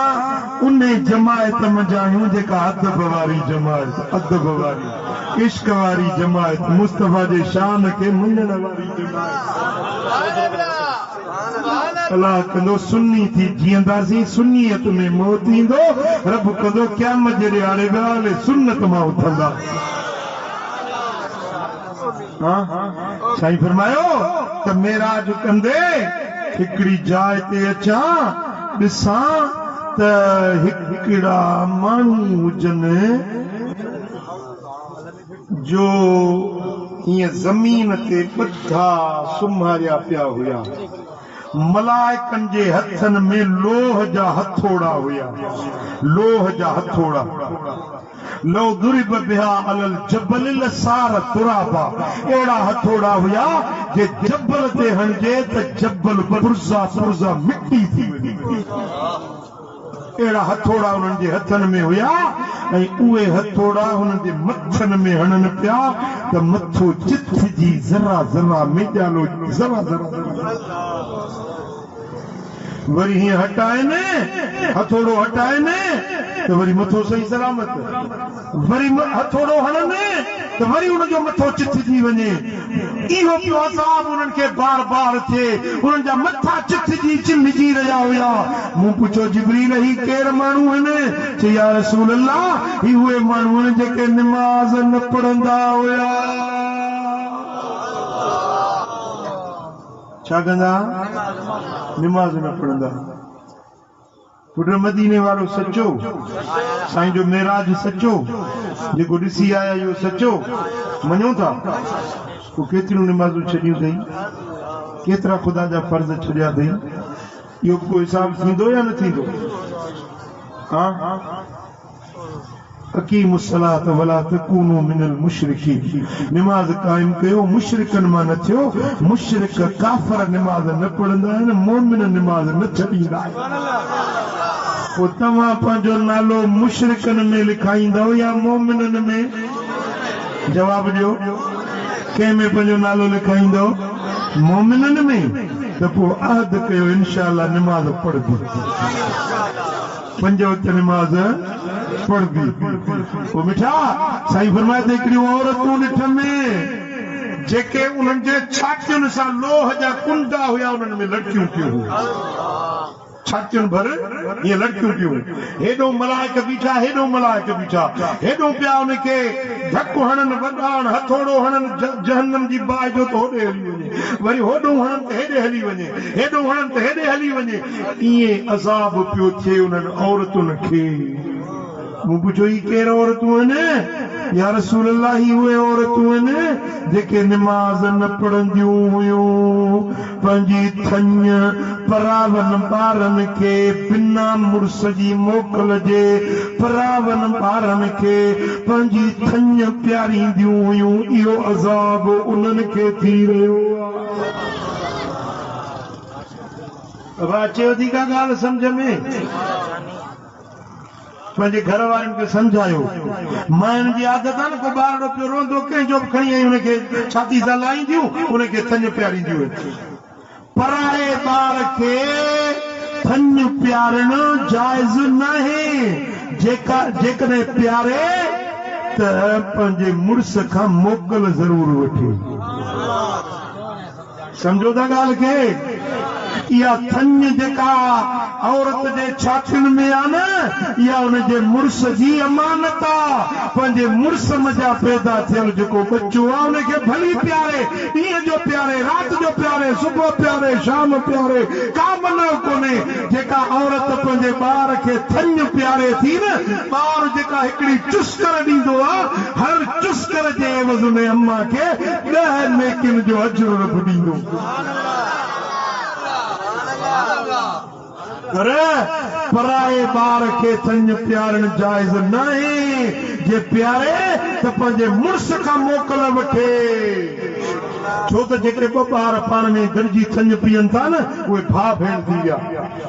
उन जमायत मंझां आहियूं जेका अदब वारी जमायत अदब वारी इश्क वारी जमायत मुस्तफ़ा जे शान खे मञण वारी जमायत अलाह कंदो सुन्नी थी जीअंदासीं सुन्नीयत में मौत ईंदो रब कंदो क़यामत जे ॾियारे ॻाल्हि सुन्नत मां उथंदा साईं फरमायो त मेराज कंदे हिकिड़ी जाइ ते अचां ॾिसां त हिकिड़ा माण्हू हुजनि जो ईअं ज़मीन ते ॿधा सुम्हारिया पिया हुया मलाइकनि जे हथनि में लोह जा हथोड़ा हुया लोह जा हथोड़ा लो दुरिब बिहा अलल जबल लसार तुराबा अहिड़ा हथोड़ा हुया जे जबल ते हणजे त जबल पुरज़ा पुरज़ा मिट्टी थी वञे अहिड़ा हथोड़ा उन्हनि जे हथनि में हुया ऐं उहे हथोड़ा हुननि जे मथनि में हणनि पिया त मथो चिथ जी ज़रा ज़रा मेजालो ज़रा ज़रा वरी हीअं हटाइनि हथोड़ो हटाइनि त वरी मथो सही सलामत वरी हथोड़ो हणनि त वरी हुनजो मथो चिथजी वञे इहो पियो अज़ाब उन्हनि खे बार बार थिए उन्हनि जा मथा चिथजी चिलजी रहिया हुया मूं पुछो जिब्रील ही केर माण्हू आहिनि चई या रसूल अल्लाह ही उहे माण्हू आहिनि जेके निमाज़ न पढ़ंदा हुया छा कंदा निमाज़ न पढ़ंदा पुट मदीने वारो सचो साईं जो मेराज सचो जेको ॾिसी आया इहो सचो मञो था पोइ केतिरियूं निमाज़ूं छॾियूं अथई केतिरा ख़ुदा जा फर्ज़ छॾिया अथई इहो को हिसाब थींदो या न थींदो हा अक़ीमुस्सलात वला तकूनू मिनल मुशरिकीन निमाज़ क़ाइम कयो मुशरिकनि मां न थियो मुशरिक काफ़िर निमाज़ न पढ़ंदा आहिनि मोमिन निमाज़ न छॾींदा आहिनि पोइ तव्हां पंहिंजो नालो मुशरिकनि में लिखाईंदव या मोमिननि में जवाब ॾियो कंहिं में पंहिंजो नालो लिखाईंदव मोमिननि में त पोइ अहद कयो इंशाअल्लाह निमाज़ पढ़बी 5 वक़्त निमाज़ पढ़दी वो मिठा साईं फरमाए त हिकिड़ियूं औरतूं ॾिठ में जेके उन्हनि जे छातियुनि सां लोह जा कुंडा हुया उन्हनि में लड़कियूं पियूं छातियुनि भर ये लड़कियूं पियूं हेॾो मलाइक बीठा हेॾो पिया उनखे धकु हणनि वॾाण हथोड़ो हणनि जहन्नम जी बाहि जो त होॾे हली वञे वरी होॾो हणनि त हेॾे हली वञे हेॾो हणनि त हेॾे हली वञे ईअं अज़ाब पियो थिए उन्हनि औरतुनि खे मूं पुछो ही केर औरतूं आहिनि या रसूल अल्लाह ही उहे औरतूं आहिनि जेके निमाज़ न पढ़ंदियूं हुयूं पंहिंजी थञ परावन ॿारनि खे बिना मुड़ुस जी मोकल जे परावन ॿारनि खे पंहिंजी थञ प्यारींदियूं हुयूं इहो अज़ाब उन्हनि खे थी रहियो आहे अचेव थी का ॻाल्हि सम्झ में पंहिंजे घर वारनि खे सम्झायो माइनि जी आदत आहे न को ॿार पियो रोंदो कंहिंजो बि खणी आई हुनखे छाती सां लाहींदियूं हुनखे थञ प्यारींदियूं पराए ॿार खे थञ प्यारणु जाइज़ नाहे जेकॾहिं प्यारे त पंहिंजे मुड़ुस खां मोकल ज़रूर वठे सम्झो था ॻाल्हि खे इहा थञ जेका औरत जे छातियुनि में आहे न इहा हुनजे मुड़ुस जी अमानत आहे पंहिंजे मुड़ुस मज़ा पैदा थियल जेको बच्चो आहे हुनखे भली प्यारे ॾींहं जो प्यारे राति जो प्यारे सुबुह प्यारे शाम प्यारे का मना कोन्हे जेका औरत पंहिंजे ॿार खे थञ प्यारे थी न ॿार जेका हिकिड़ी चुस्कर ॾींदो आहे हर चुस्कर जे एवज़ में अम्मा खे 10 नेकिन जो अजर बि ॾींदो पराए ॿार खे थञ प्यारणु जाइज़ नाहे जे प्यारे त पंहिंजे मुड़ुस खां मोकल वठे छो त जेके ॿ ॿार पाण में गॾिजी थञ पीअनि था न उहे भाउ भेण थी विया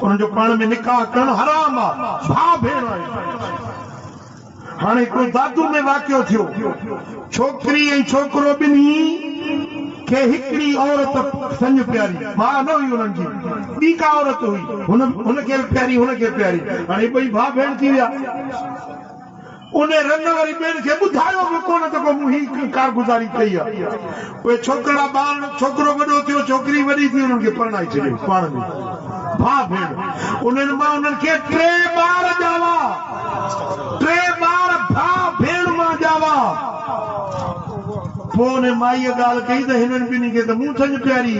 उन्हनि जो पाण में निकाह करणु हराम आहे भाउ भेण आहे हाणे हिकिड़ो दादू में वाक़ियो थियो छोकिरी ऐं छोकिरो ॿिन्ही खे हिकिड़ी औरत थञ प्यारी मां न हुई हुननि जी ॿी का औरत हुई हुनखे प्यारी हुनखे प्यारी हाणे ॿई भाउ भेण थी विया उन रंग वारी भेण खे ॿुधायो बि कोन त को मूं ही कारगुज़ारी कई आहे उहे छोकिरा ॿार छोकिरो वॾो थियो छोकिरी वॾी थी उन्हनि खे परणाए छॾियो पाण में भाउ भेण उन्हनि मां उन्हनि खे 3 ॿार ॼावा 3 ॿार भाउ भेण मां ॼावा पोइ उन माईअ ॻाल्हि कई त हिननि ॿिन्ही खे त मूं थञ प्यारी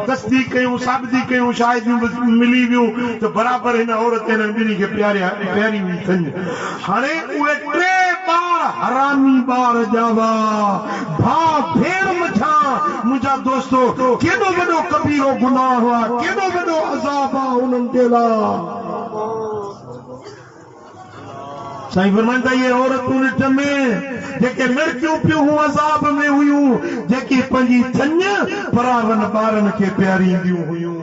तस्दीक कयूं साबिती कयूं शायदियूं मिली वियूं त बराबरि हिन औरत हिननि ॿिन्ही खे प्यारी हुई थञ हाणे उहे 3 ॿार हरामी ॿार ॼावा भाउ भेण मथां मुंहिंजा दोस्तो केॾो वॾो कबीरो गुनाह आहे केॾो वॾो अज़ाब आहे उन्हनि जे लाइ साईं फरमाइनि था इहे औरतूं ॾिठ में जेके लड़कियूं पियूं हूं अज़ाब में हुयूं जेकी पंहिंजी थञ परावन ॿारनि खे प्यारींदियूं हुयूं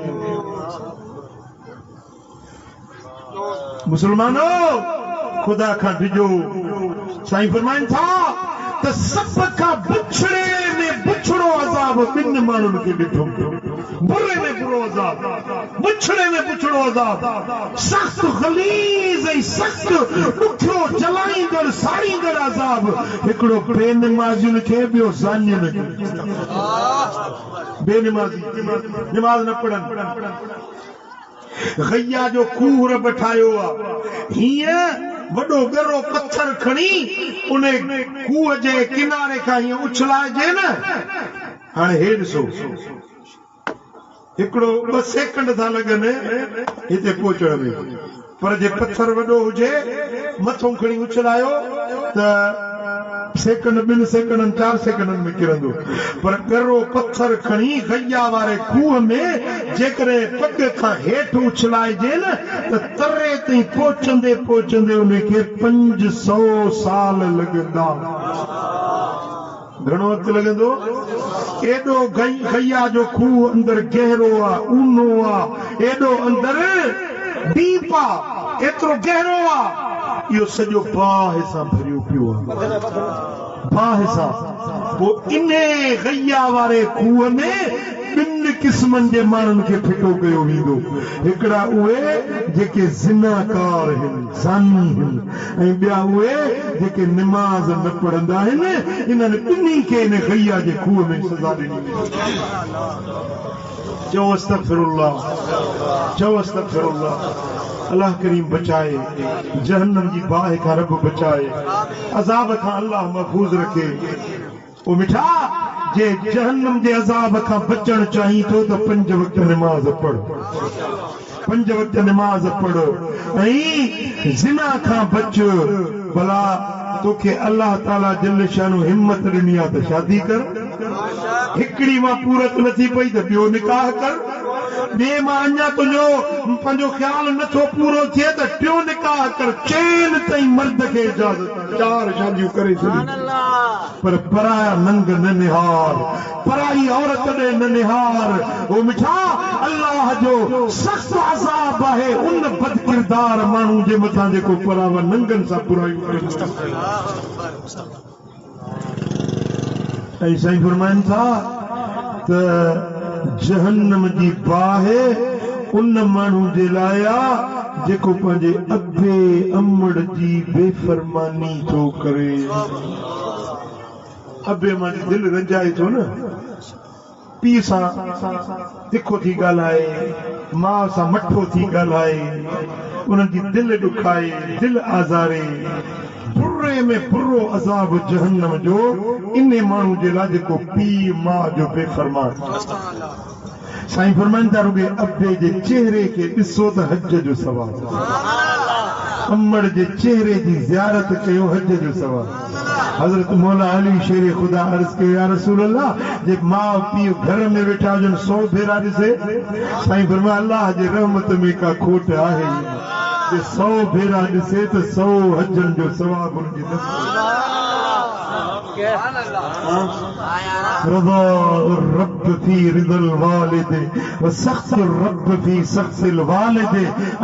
मुसलमानो खुदा खां डिॼो साईं फरमाइनि था त सभ खां बुछड़े में बुछड़ो अज़ाब 2 माण्हुनि खे ॾिठो बुरे में बुरो अज़ाब बुछड़े में बुछड़ो अज़ाब सख़्त ख़लीज़ ऐं सख़्त ॾुखियो जलाईंदड़ साड़ींदड़ अज़ाब हिकिड़ो बेनमाज़ियुनि खे ॿियो ज़ानियुनि खे बेनमाज़ी नमाज़ न पढ़नि गैया जो खूह रब ठाहियो आहे हीअं वॾो ॻरो पत्थर खणी उन खूह जे किनारे खां हीअं उछलाइजे न हाणे हे ॾिसो हिकिड़ो 2 सेकंड था लॻनि हिते पहुचण में पर जे पत्थर वॾो हुजे मथों खणी उछलायो त सेकंड 2 सेकंडनि 4 सेकंडनि में किरंदो पर ॻरो पत्थर खणी गैया वारे खूह में जेकॾहिं पग खां हेठि उछलाइजे न त तरे ताईं पहुचंदे उनखे 500 साल लॻंदा घणो वक़्तु लॻंदो एॾो गैया जो खूह अंदरि गहरो आहे ऊनो आहे एॾो अंदरि डीप आहे एतिरो गहरो आहे इहो सॼो बाहि सां भरियो पियो आहे बाहि सां वो इने गैया वारे खूह में ॿिनि क़िस्मनि जे माण्हुनि खे फिटो कयो वेंदो। हिकिड़ा उहे जेके ज़िनाकार आहिनि, ज़ानी आहिनि, ऐं ॿिया उहे जेके निमाज़ न पढ़ंदा आहिनि। इन्हनि ॿिन्ही खे इन गैया जे खूह में सज़ा ॾिनी। चओ अस्तग़फिरुल्लाह, चओ अस्तग़फिरुल्लाह। अल्लाह करीम बचाए, जहन्नम जी बाहि खां रब बचाए, अज़ाब खां अल्लाह महफूज़ रखे। ओ मिठा, जे जहन्नम जे अज़ाब खां बचण चाहीं थो त 5 वक्त नमाज़ पढ़, 5 वक्त नमाज़ पढ़ ऐं ज़िना खां बच। भला तोखे अल्लाह ताला जल शानो हिम्मत ॾिनी आहे त शादी कर, हिकिड़ी मां पूरत नथी पई त ॿियो निकाह कर, ॿिए मां अञा तुंहिंजो पंहिंजो ख़्याल नथो पूरो थिए त टियों निकाह कर। चैन ताईं मर्द खे इजाज़त, 4 शादियूं करे छॾी। पर पराया नंग न निहार, पराई औरत ॾे न निहार। ओ मिठा, अल्लाह जो सख़्त अज़ाब आहे उन बदकिरदार माण्हू जे मथां जेको परावा नंगनि सां बुरायूं करे। ऐं साईं फरमाइनि था त जहन्नम जी बाहि उन माण्हू जे लाइ आहे जेको पंहिंजे अबे अमड़ जी बेफ़रमानी थो करे। अबे मां दिलि रंजाए थो न, पीउ सां तिखो थी ॻाल्हाए, माउ सां मठो थी ॻाल्हाए, उन्हनि जी दिलि ॾुखाए, दिलि आज़ारे। बुरे में बुरो अज़ाब जहन्नम जो इन माण्हू जे लाइ जेको पीउ माउ जो बेफ़रमान। साईं फरमाइनि था रुॻे अबे जे चेहरे खे ॾिसो त हज जो सवाबु, अमड़ जे चेहरे जी ज़ियारत कयो हज जो सवाबु। हज़रत मौला अली शेर खुदा अर्ज़ कयो, या रसूल अल्लाह, जे माउ पीउ घर में वेठा हुजनि 100 भेरा ॾिसे। साईं फरमाया अल्लाह जे रहमत में का खोट आहे, जे 100 भेरा ॾिसे त 100 हजनि जो सवाबु हुनजी नसीब। रज़ा रब फी रिज़ल वालिद व सख़्त रब फी सख़्तिल वालिद।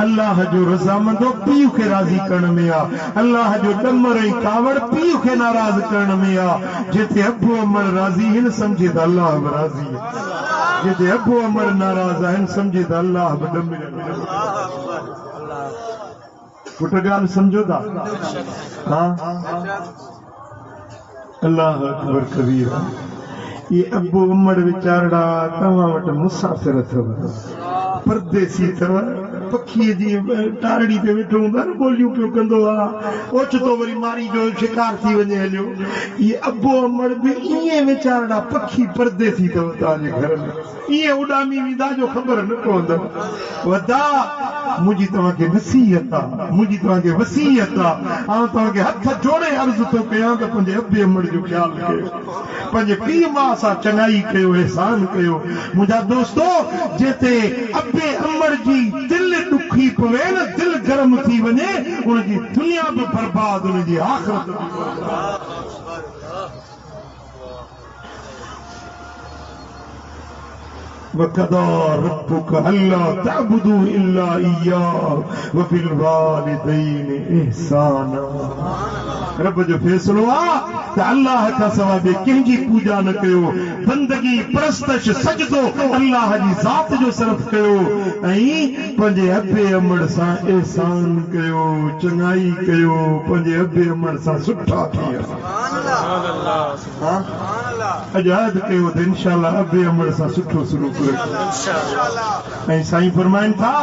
अल्लाह जो रज़ामंदो पीउ खे राज़ी करण में आहे, अल्लाह जो ॾमर ऐं कावड़ पीउ खे नाराज़ करण में आहे। जिथे अबो अमड़ राज़ी आहिनि सम्झे त अल्लाह बि राज़ी आहे, जिथे अबो अमड़ नाराज़ आहिनि सम्झे त अल्लाह बि ॾमर। पुट ॻाल्हि सम्झो था? हाँ, अल्लाह अकबर कबीर। ये अबो अमड़ वीचारा तव्हां वटि मुसाफ़िर अथव, परदेसी अथव, पखीअ जी टारड़ी ते वेठो हूंदो आहे न, ॿोलियूं पियो कंदो आहे, ओचितो वरी मारी जो शिकार थी वञे हलियो। ये अबो अमड़ बि ईअं वीचारा पखी परदेसी अथव तव्हांजे घर में, ईअं उॾामी वेंदा जो ख़बर न पवंदव। वदा मुंहिंजी तव्हांखे नसीहत आहे, मुंहिंजी तव्हांखे वसीयत आहे, आउं तव्हांखे हथ जोड़े अर्ज़ थो कयां त पंहिंजे अबे अमड़ जो ख़्यालु कयो, पंहिंजे पीउ माउ सां चङाई कयो, एहसान कयो। मुंहिंजा दोस्तो, जिते अबे अमड़ जी दिलि ॾुखी पवे न, दिलि गरम थी वञे, उनजी दुनिया बि बर्बाद, उनजी आख़िरत बि बर्बाद। वक़दा रब्बुक अल्ला तअबुदू इल्ला इय्याहु व बिल वालिदैनि इहसाना। रब जो फैसलो आहे त अल्लाह खां सवाइ ॿिए कंहिंजी पूॼा न कयो, बंदगी परस्तश सजदो अल्लाह जी ज़ात जो सर्फ कयो ऐं पंहिंजे अबे अमड़ सां एहसान कयो, चङाई कयो, पंहिंजे अबे अमड़ सां सुठा थी अजाद कयो त इंशाअल्लाह अबे अमड़ सां सुठो सलूक रखो। ऐं साईं फरमाइनि था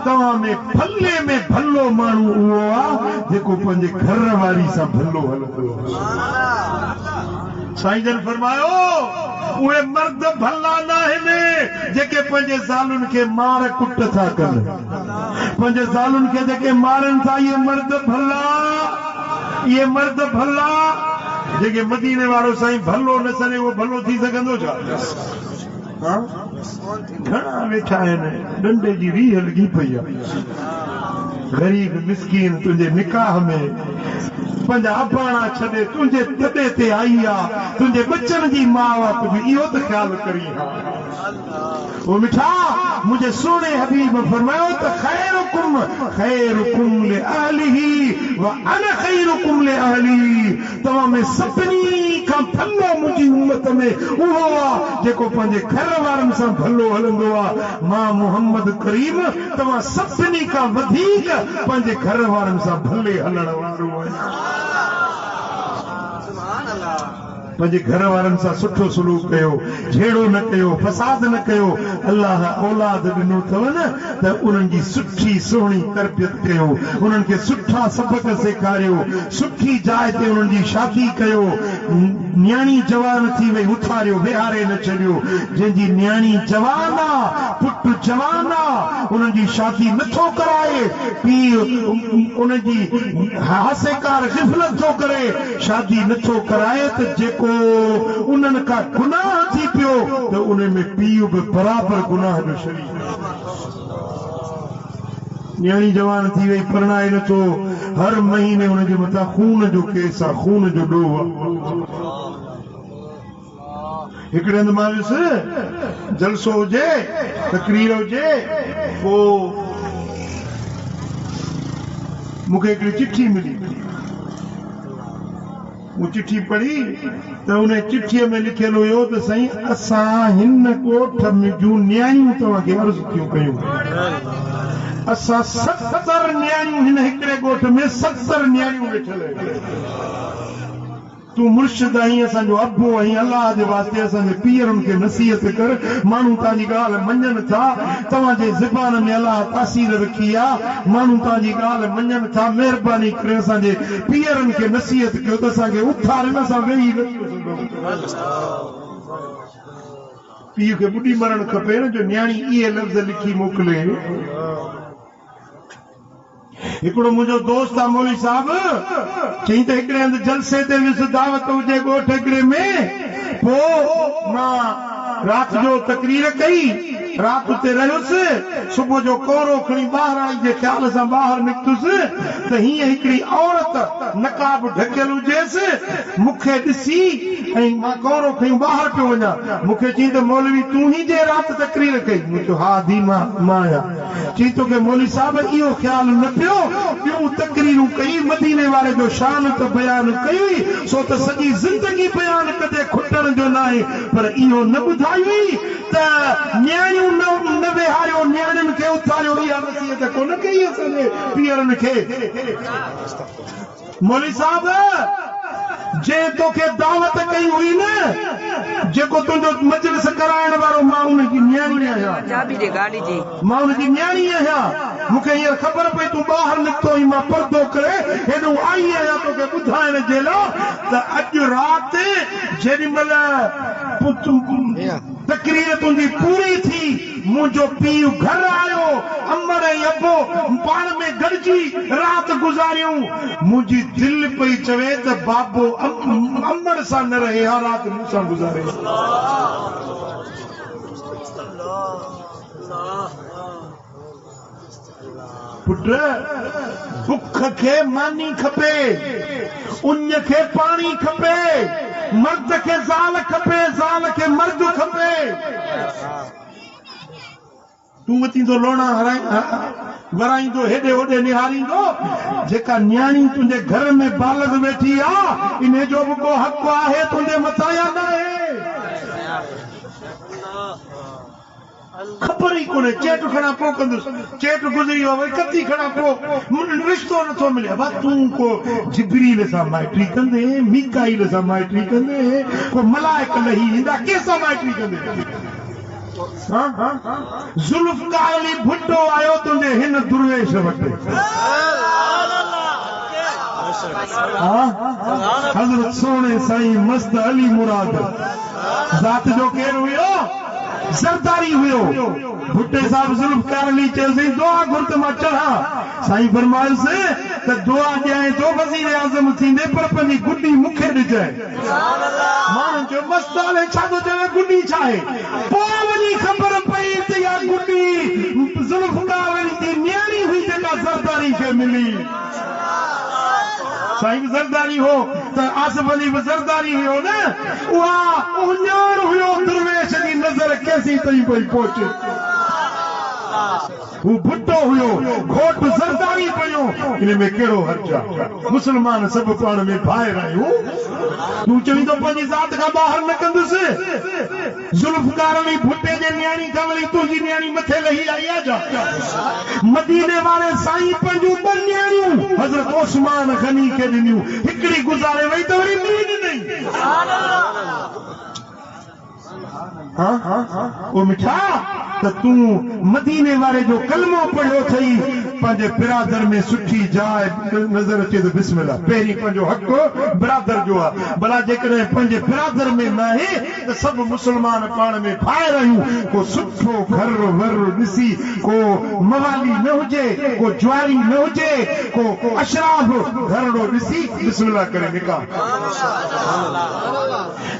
तव्हां में भले में भलो माण्हू उहो आहे जेको पंहिंजे घर वारी सां भलो हलंदो। साईं जन फरमायो उहे मर्द भला न आहिनि जेके पंहिंजे ज़ालुनि खे मार कुट था कनि, पंहिंजे ज़ालुनि खे जेके मारनि था, इहे मर्द भला, इहे मर्द भला। जेके मदीने वारो साईं भलो न सने उहो भलो थी सघंदो छा? घणा वेठा आहिनि, डंडे जी रीह लॻी पई आहे, ग़रीब मिसकीन तुंहिंजे निकाह में पंहिंजा अबाणा छॾे तुंहिंजे दॾे ते आई आहे, तुंहिंजे बचनि जी माउ बाप बि इहो त ख़्यालु करी हा। ओ मिठा, मुंहिंजे सोणे हबीब फरमायो त खैरुकुम लिअहलिही व अना खैरुकुम लिअहली। तव्हां में सभिनी खां भलो मुंहिंजी उम्मत में उहो आहे जेको पंहिंजे घर वारनि सां भलो हलंदो आहे। मां मोहम्मद करीम तव्हां सभिनी खां वधीक पंहिंजे घर वारनि सां भले हलण वारो आहियां। पंहिंजे घर वारनि सां सुठो सलूक कयो, झेड़ो न कयो, फसाद न कयो। अल्लाह औलाद ॾिनो अथव न त उन्हनि जी सुठी सुहिणी तरबियत कयो, उन्हनि खे सुठा सबक सेखारियो, सुठी जाइ ते उन्हनि जी शादी कयो। न्याणी जवान थी वई उथारियो, विहारे न छॾियो। जंहिंजी न्याणी जवान आहे, पुटु जवान आहे, उन्हनि जी शादी नथो कराए, पीउ उन्हनि जी हासेकार गिफ़लत थो करे, शादी नथो कराए, त जेको उन्हनि का गुनाह थी पियो त उन में पीउ बि बराबर गुनाह जो शरीक। न्याणी जवान थी वई, परणाए नथो, हर महीने उनजे मथां खून जो केस आहे, खून जो ॾोह आहे। हिकिड़े हंधि मां ॾिस जलसो हुजे, तकरीर हुजे, पोइ मूंखे हिकिड़ी चिठी मिली। वो चिठी पढ़ी तो उन चिठीअ में लिखियल हुयो त साईं असां हिन ॻोठ में जूं न्याणियूं तव्हांखे अर्ज़ु थियूं कयूं। असां 70 न्याणियूं हिन हिकिड़े ॻोठ में 70 न्याणियूं वेठल आहिनि। तूं मुर्शिद आहीं, असांजो अबो आहीं, अलाह जे वास्ते असांजे पीरनि खे नसीहत कर। माण्हू तव्हांजी ॻाल्हि मञनि था, तव्हांजे ज़बान में अलाह तासीर रखी आहे, माण्हू तव्हांजी ॻाल्हि मञनि था। महिरबानी करे असांजे पीरनि खे नसीहत कयो त असांखे उथारे न, असां वेही नथी सघूं। पीउ खे ॿुॾी मरणु खपे न जो न्याणी इहे लफ़्ज़ लिखी मोकिले। हिकिड़ो मुंहिंजो दोस्त आहे मौलवी साहब, चई त हिकिड़े हंधि जलसे ते वियुसि, दावत हुजे ॻोठ हिकिड़े में, पोइ मां राति जो तकरीर कई, राति उते रहियुसि। सुबुह जो कोरो खणी ॿाहिरि आई, जे ख़्याल सां ॿाहिरि निकितुसि त हीअं हिकिड़ी औरत नकाब ढकियल हुजेसि, मूंखे ॾिसी ऐं मां कोरो खणी ॿाहिरि पियो वञा। मूंखे चई त मौलवी तूं ही जे राति तकरीर कई? मूं चयो हा दी मां आहियां। चई तोखे मौलवी साहब इहो ख़्याल न पियो ॿियूं तकरीरूं कई, मदीने वारे जो शान त बयान कई, सो त सॼी ज़िंदगी बयान कदे खुटण जो न आहे, पर इहो न ॿुधाई हुई त न्याणियूं न वेहारियो, न्याणियुनि खे उथारियो। इहा नसीहत कोन कई असांजे पीरनि खे। मौलवी साहब जे तोखे दावत कई हुई न, जेको तुंहिंजो मजलिस कराइण वारो, मां उनजी न्याणी आहियां, मां उनजी न्याणी आहियां। मूंखे हींअर ख़बर पई तूं ॿाहिरि निकितो ई, मां पर्दो करे हेॾो आई आहियां तोखे ॿुधाइण जे लाइ त अॼु राति जेॾीमहिल तकरीर तुंहिंजी पूरी थी, मुंहिंजो पीउ घर आयो, अमर ऐं अबो पाण में गॾिजी राति गुज़ारियूं। मुंहिंजी दिलि पई चवे त बाबो अमर सां न रहे, हा राति मूंसां गुज़ारे। पुट बुख खे मानी खपे, उन खे पाणी खपे, मर्द खे ज़ाल खपे, ज़ाल खे मर्द खपे। तूं वतींदो लोणा वराईंदो, हेॾे होॾे निहारींदो, जेका न्याणी तुंहिंजे घर में बालग वेठी आहे, इन जो बि को हक़ आहे तुंहिंजे मथां या न आहे? ख़बर ई कोन्हे। चेट खणा पोइ कंदुसि, चेट गुज़री वियो, वरी कती खणा पोइ रिश्तो नथो मिले। बा तूं को जिब्रील सां माइटी कंदे, मीकाईल सां माइटी कंदे, को मलाइक लही ईंदा, कंहिंसां माइटी कंदे? ज़ुल्फ़कार अली भुट्टो आयो तुंहिंजे हिन दुर्वेश वटि, हज़रत सोने साईं मस्त अली मुराद ज़ात जो केरु हुयो? ज़रदारी हुयो। भुट्टे साहब ज़ुल्फ़कार अली चयोसि दुआ घुर त मां चढ़ा। साईं फरमायोसि त दुआ ॾियां तो वज़ीर आज़म थींदे, पर पंहिंजी गुॾी मूंखे ॾिजांइ। माण्हुनि चयो मस्त हाले छा थो चवे, गुॾी छा आहे? पोइ वञी ख़बर पई त इहा गुॾी ज़ुल्फ़कार अली जी न्याणी हुई, जेका ज़रदारी खे मिली। साईं ज़रदारी हो त आसिफ अली बि ज़रदारी हुयो न, उहा उञाण हुयो दुर्वेश जी नज़र कैसी ताईं पई पहुचे। हू भुट्टो हुयो, घोट ज़रदारी पियो, इन में कहिड़ो हर्ज आहे मुस्लमान सभु पाण में भाइर आहियूं तूं चवीं थो पंहिंजी ज़ात खां ॿाहिरि न कंदुसि ज़ुल्फ़कार में भुट्टे जे न्याणी खां वरी तुंहिंजी न्याणी मथे लही आई आहे जा मदीने वारे साईं पंहिंजूं ॿ न्याणियूं हज़रत उस्मान गनी खे ॾिनियूं हिकिड़ी गुज़ारे वई त वरी ॿी ॾिनई वो मिठा त तूं मदीने वारे जो कलमो पढ़ियो थई पंहिंजे बिरादर में सुठी जाइ नज़र अचे त बिस्मिल्लाह पहिरीं पंहिंजो हक़ बिरादर जो आहे भला जेकॾहिं पंहिंजे बिरादर में न आहे त सभु मुस्लमान पाण में भाइर आहियूं को सुठो घर वर ॾिसी को मवाली न हुजे को ज्वारी न हुजे को अशराफ घरड़ो ॾिसी बिस्मिल्लाह करे निकाह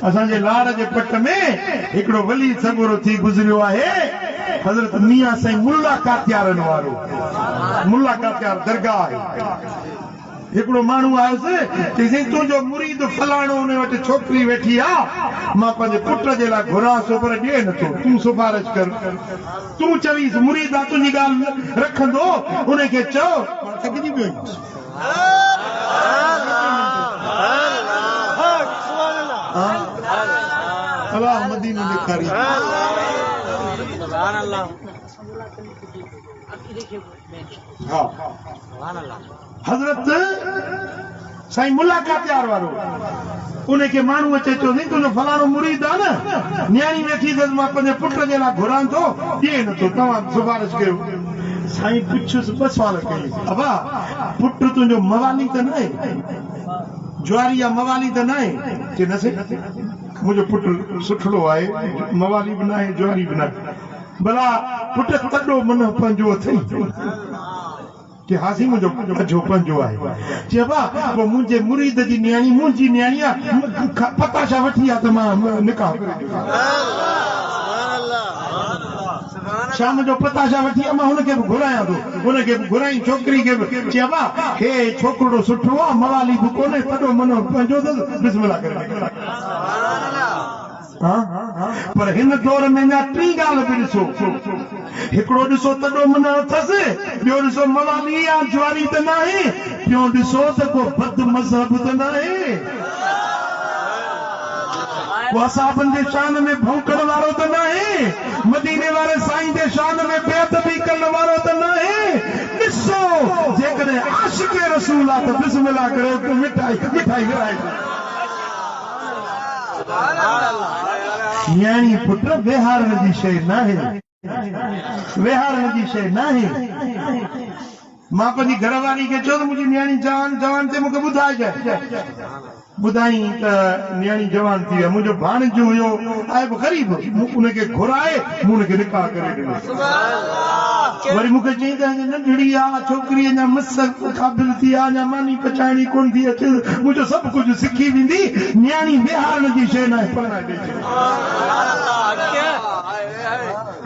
असांजे लाड़ जे पट में हिकिड़ो वली सगोरो थी गुज़रियो आहे हज़रत मियां साईं मुल्ला कात्यारनि वारो मुल्ला कात्यार दरगाह आहे हिकिड़ो माण्हू आयुसि चई साईं तुंहिंजो मुरीद फलाणो उन वटि छोकिरी वेठी आहे मां पंहिंजे पुट जे लाइ घुरांसि पर ॾिए नथो तूं सिफारिश कर तूं चवीसि मुरीद आहे तुंहिंजी ॻाल्हि रखंदो उनखे चओ थकिजी पियो अल्लाह मदीनो ॾेखारी हज़रत साईं मुलाकात यार वारो उनखे माण्हू अचे चयो साईं तुंहिंजो फलाणो मुरीद आहे न न्याणी वेठी अथसि मां पंहिंजे पुट जे लाइ घुरां थो ॾिए नथो तव्हां सिफारिश कयो साईं पुछियुसि ॿ सुवाल कई अबा पुट तुंहिंजो मवाली त न आहे ज्वारी या मवाली त न आहे चई न से मुंहिंजो पुट सुठड़ो आहे मवाली बि न आहे ज्वारी बि न आहे भला पुट तॾो मन पंहिंजो अथई कि हासी मुंहिंजो अजो पंहिंजो आहे चइबा पोइ मुंहिंजे मुरीद जी न्याणी मुंहिंजी न्याणी आहे पताशा वठी आहे त मां निकाह शाम जो पताशा वठी मां हुनखे बि घुरायां थो हुनखे बि घुराई छोकिरी खे बि चइबा हे छोकिरो सुठो आहे मवाली बि कोन्हे तॾो मन पंहिंजो अथसि बिस्मिल्लाह करे पर हिन दौर में अञा टी ॻाल्हि बि ॾिसो हिकिड़ो ॾिसो तॾो मन अथसि ॿियो ॾिसो मवाली या ज्वारी त न आहे टियों ॾिसो त को बद मज़हब त न आहे को असाबनि जे शान में भौंकण वारो त न आहे मदीने वारे साईं जे शान में बेअदबी करण वारो त न आहे ॾिसो जेकॾहिं आशिक़ रसूल आहे त बिस्मिल्लाह करे मिठाई विराए न्याणी पुट वेहारण जी शइ न आहे वेहारण जी शइ न आहे मां पंहिंजी घरवारी खे चयो त मुंहिंजी न्याणी जवान ते मूंखे ॿुधाइजांइ ॿुधाई त न्याणी जवान थी आहे मुंहिंजो भाणेजो हुयो आहे बि ग़रीब उनखे घुराए मूं उनखे निकाह करे ॾिनो वरी मूंखे चई त नंढड़ी आहे छोकिरी अञा मस क़ाबिल थी आहे अञा मानी पचाइणी कोन थी अचे मुंहिंजो सभु कुझु सिखी वेंदी न्याणी वेहारण जी शइ न आहे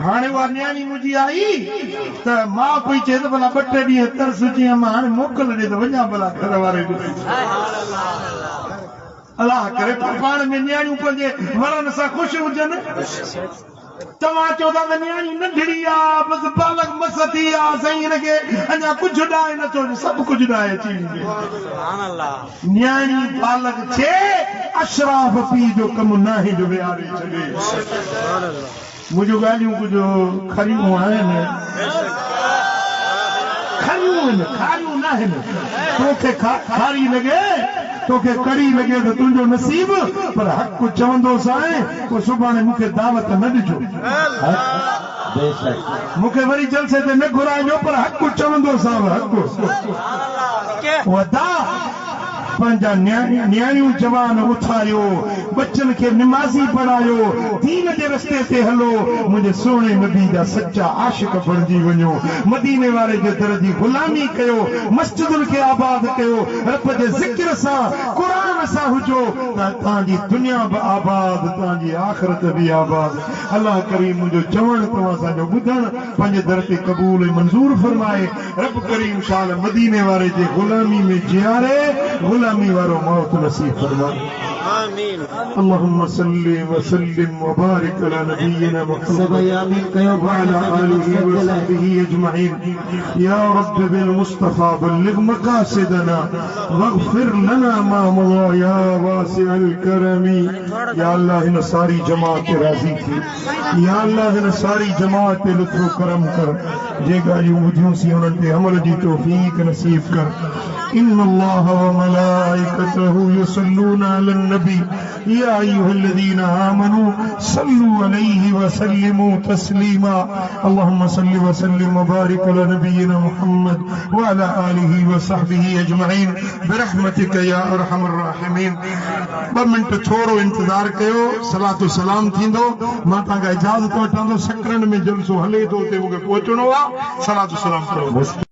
हाणे उहा न्याणी मुंहिंजी आई त मां पई चए त भला ॿ टे ॾींहं तरस अची मां हाणे मोकल ॾे त वञा भला घर वारे अलाह करे पाण में न्याणियूं पंहिंजे वरनि सां ख़ुशि हुजनि तव्हां चओ था त न्याणी नंढड़ी आहे बसि बालक मस थी आहे साईं हिनखे अञा कुझु ॾाहे नथो सभु कुझु ॾाहे अची वेंदी न्याणी बालक छे अशराफ पीउ जो कमु न आहे जो विहारे छॾे मुंहिंजूं ॻाल्हियूं कुझु खरियूं आहिनि खारियूं न आहिनि तोखे खारी लॻे तोखे कड़ी लॻे त तुंहिंजो नसीब पर हक़ चवंदो साईं पोइ सुभाणे मूंखे दावत न ॾिजो मूंखे वरी जलसे ते न घुराइजो पर हक़ चवंदो सां हक़ वधा पंहिंजा न्याणियूं जवान उथारियो बच्चन खे निमाज़ी पढ़ायो दीन जे रस्ते ते हलो मुंहिंजे सोणे नबी जा सच्चा आशिक़ बणिजी वञो मदीने वारे जे दर जी गुलामी कयो मस्जिदुनि खे आबाद कयो रब जे ज़िक्र सां क़ुरान सां हुजो त तव्हांजी दुनिया बि आबाद तव्हांजी आख़िरत बि आबाद अलाह करीम मुंहिंजो चवणु तव्हां असांजो ॿुधणु पंहिंजे दर ते क़बूल ऐं मंज़ूर फरमाए रब करीम शाल मदीने वारे जे गुलामी में जीआरे गुलामी वारो मौत नसीब फरमाए اللهم صل وسلم وبارك على نبينا محمد सभई आमीन कयो وعلى آله وصحبه أجمعين يا رب بالمصطفى بلغ مقاصدنا واغفر لنا ما مضى يا واسع الكرم يا الله इन सारी जमात राज़ी थी या अल्लाह इन सारी जमात ते लुत्फ़ करम कर जे ॻाल्हियूं ॿुधियूं सी उन्हनि ते अमल जी तौफ़ीक़ नसीब कर إن الله وملائكته يصلون على النبي يا أيها الذين آمنوا صلوا عليه وسلموا تسليما اللهم صل وسلم وبارك على نبينا محمد وعلى آله وصحبه أجمعين برحمتك يا أرحم الراحمين بمنٹ थोरो इंतजार कयो सलातो सलाम थींदो मां तव्हांखां इजाज़त वठांदो सकरन में जलसो हले थो उते मूंखे पहुचणो आहे सलातो सलाम करो